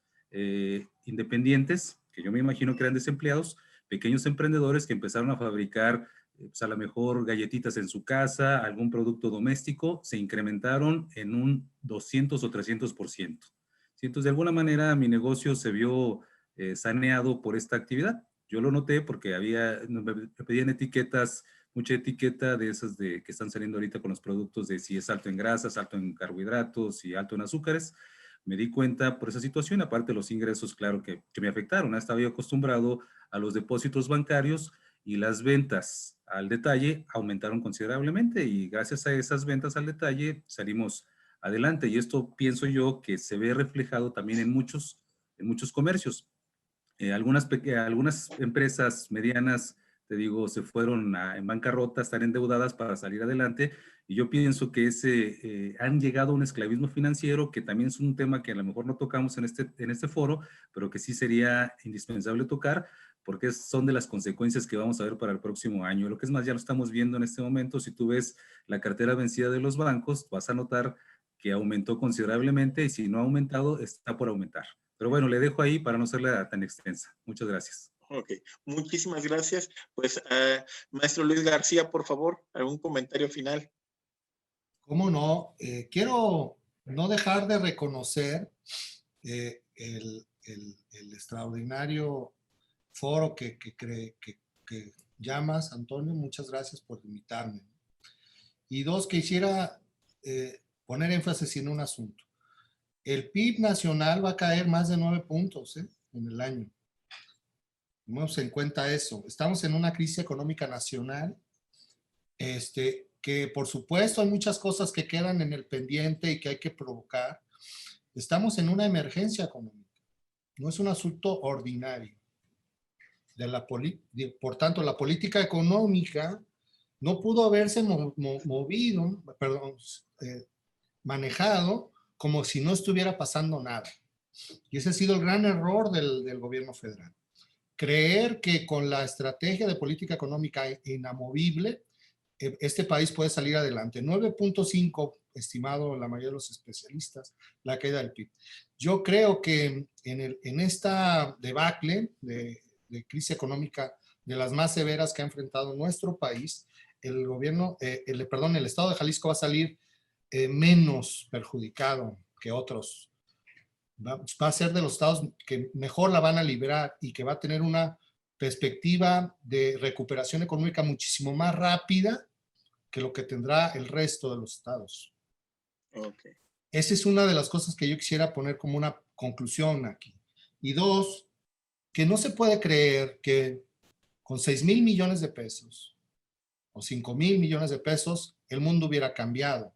independientes, que yo me imagino que eran desempleados, pequeños emprendedores que empezaron a fabricar pues a lo mejor galletitas en su casa, algún producto doméstico, se incrementaron en un 200 o 300%. Entonces, de alguna manera, mi negocio se vio saneado por esta actividad. Yo lo noté porque me pedían etiquetas, mucha etiqueta de esas que están saliendo ahorita con los productos de si es alto en grasas, alto en carbohidratos y alto en azúcares. Me di cuenta por esa situación, aparte de los ingresos, claro, que me afectaron. Estaba yo acostumbrado a los depósitos bancarios y las ventas al detalle aumentaron considerablemente y gracias a esas ventas al detalle salimos adelante. Y esto pienso yo que se ve reflejado también en muchos comercios. Algunas empresas medianas, te digo, se fueron en bancarrota, están endeudadas para salir adelante. Y yo pienso que han llegado a un esclavismo financiero, que también es un tema que a lo mejor no tocamos en este foro, pero que sí sería indispensable tocar, porque son de las consecuencias que vamos a ver para el próximo año. Lo que es más, ya lo estamos viendo en este momento. Si tú ves la cartera vencida de los bancos, vas a notar que aumentó considerablemente y si no ha aumentado, está por aumentar. Pero bueno, le dejo ahí para no serla tan extensa. Muchas gracias. Ok, muchísimas gracias. Pues, maestro Luis García, por favor, algún comentario final. ¿Cómo no? Quiero no dejar de reconocer el extraordinario foro que llamas, Antonio. Muchas gracias por invitarme. Y dos, quisiera poner énfasis en un asunto. El PIB nacional va a caer más de 9 puntos en el año. Tomemos en cuenta eso. Estamos en una crisis económica nacional, que por supuesto hay muchas cosas que quedan en el pendiente y que hay que provocar. Estamos en una emergencia económica. no es un asunto ordinario. Por tanto, la política económica no pudo haberse manejado como si no estuviera pasando nada. Y ese ha sido el gran error del gobierno federal. Creer que con la estrategia de política económica inamovible, este país puede salir adelante. 9.5, estimado la mayoría de los especialistas, la caída del PIB. Yo creo que en esta debacle de crisis económica de las más severas que ha enfrentado nuestro país, el estado de Jalisco va a salir menos perjudicado que otros. Va a ser de los estados que mejor la van a librar y que va a tener una perspectiva de recuperación económica muchísimo más rápida que lo que tendrá el resto de los estados. Okay. Esa es una de las cosas que yo quisiera poner como una conclusión aquí. Y dos, que no se puede creer que con 6,000 millones de pesos o 5,000 millones de pesos el mundo hubiera cambiado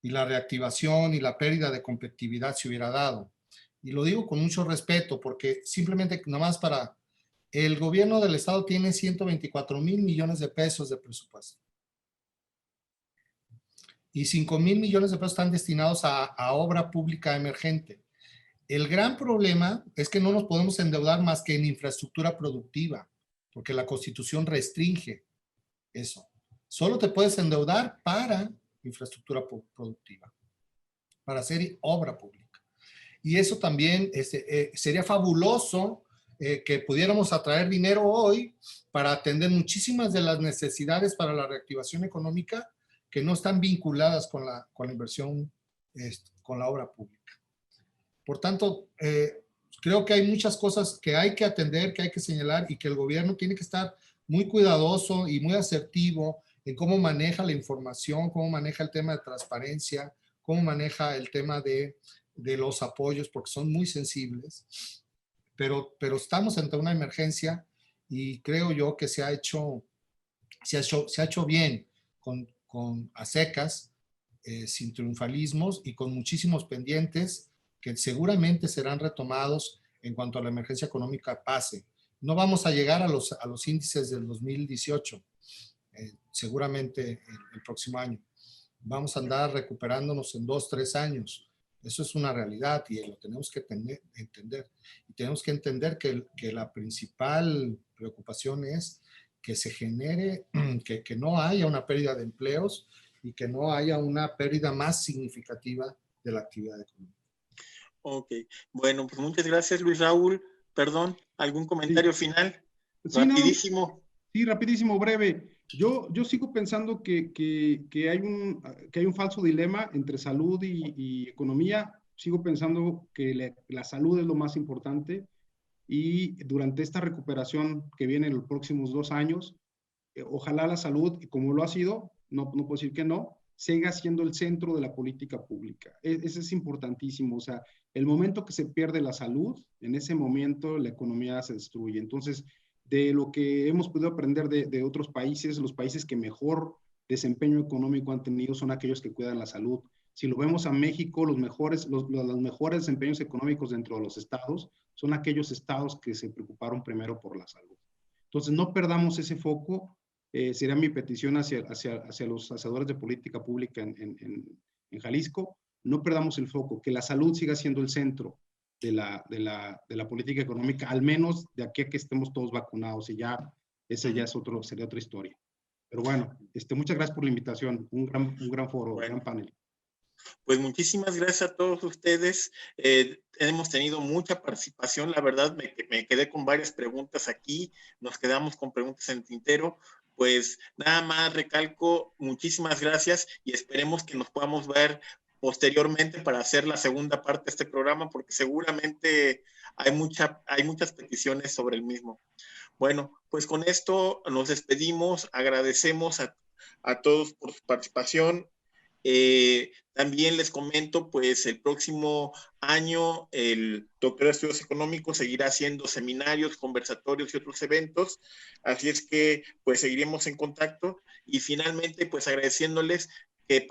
y la reactivación y la pérdida de competitividad se hubiera dado. Y lo digo con mucho respeto porque simplemente nomás para el gobierno del estado tiene 124,000 millones de pesos de presupuesto. Y 5,000 millones de pesos están destinados a obra pública emergente. El gran problema es que no nos podemos endeudar más que en infraestructura productiva, porque la Constitución restringe eso. Solo te puedes endeudar para infraestructura productiva, para hacer obra pública. Y eso también sería fabuloso que pudiéramos atraer dinero hoy para atender muchísimas de las necesidades para la reactivación económica que no están vinculadas con la inversión, con la obra pública. Por tanto, creo que hay muchas cosas que hay que atender, que hay que señalar y que el gobierno tiene que estar muy cuidadoso y muy asertivo en cómo maneja la información, cómo maneja el tema de transparencia, cómo maneja el tema de los apoyos, porque son muy sensibles. Pero estamos ante una emergencia y creo yo que se ha hecho bien a secas, sin triunfalismos y con muchísimos pendientes que seguramente serán retomados en cuanto a la emergencia económica pase. No vamos a llegar a los índices del 2018, seguramente el próximo año. Vamos a andar recuperándonos en 2, 3 años. Eso es una realidad y lo tenemos que entender. Y tenemos que entender que la principal preocupación es que se genere, que no haya una pérdida de empleos y que no haya una pérdida más significativa de la actividad económica. Ok, bueno, pues muchas gracias, Luis Raúl. Perdón, ¿algún comentario final? Sí, rapidísimo. No, sí, rapidísimo, breve. Yo sigo pensando que hay un falso dilema entre salud y economía. Sigo pensando que la salud es lo más importante y durante esta recuperación que viene en los próximos 2 años, ojalá la salud, como lo ha sido, no puedo decir que no, siga siendo el centro de la política pública. Eso es importantísimo. O sea, el momento que se pierde la salud, en ese momento la economía se destruye. Entonces, de lo que hemos podido aprender de otros países, los países que mejor desempeño económico han tenido son aquellos que cuidan la salud. Si lo vemos a México, los mejores desempeños económicos dentro de los estados son aquellos estados que se preocuparon primero por la salud. Entonces, no perdamos ese foco. Sería mi petición hacia los hacedores de política pública en Jalisco. No perdamos el foco, que la salud siga siendo el centro de la política económica, al menos de aquí a que estemos todos vacunados, y ese ya sería otra historia. Pero bueno, muchas gracias por la invitación, un gran foro, un gran panel. Pues muchísimas gracias a todos ustedes. Hemos tenido mucha participación, la verdad me quedé con varias preguntas aquí, nos quedamos con preguntas en el tintero. Pues nada más recalco, muchísimas gracias y esperemos que nos podamos ver posteriormente para hacer la segunda parte de este programa, porque seguramente hay muchas peticiones sobre el mismo. Bueno, pues con esto nos despedimos, agradecemos a todos por su participación. También les comento, pues el próximo año el Doctorado de Estudios Económicos seguirá haciendo seminarios, conversatorios y otros eventos, así es que pues seguiremos en contacto y finalmente pues agradeciéndoles que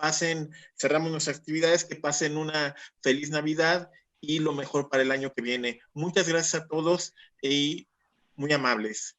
cerramos nuestras actividades, que pasen una feliz Navidad y lo mejor para el año que viene. Muchas gracias a todos y muy amables.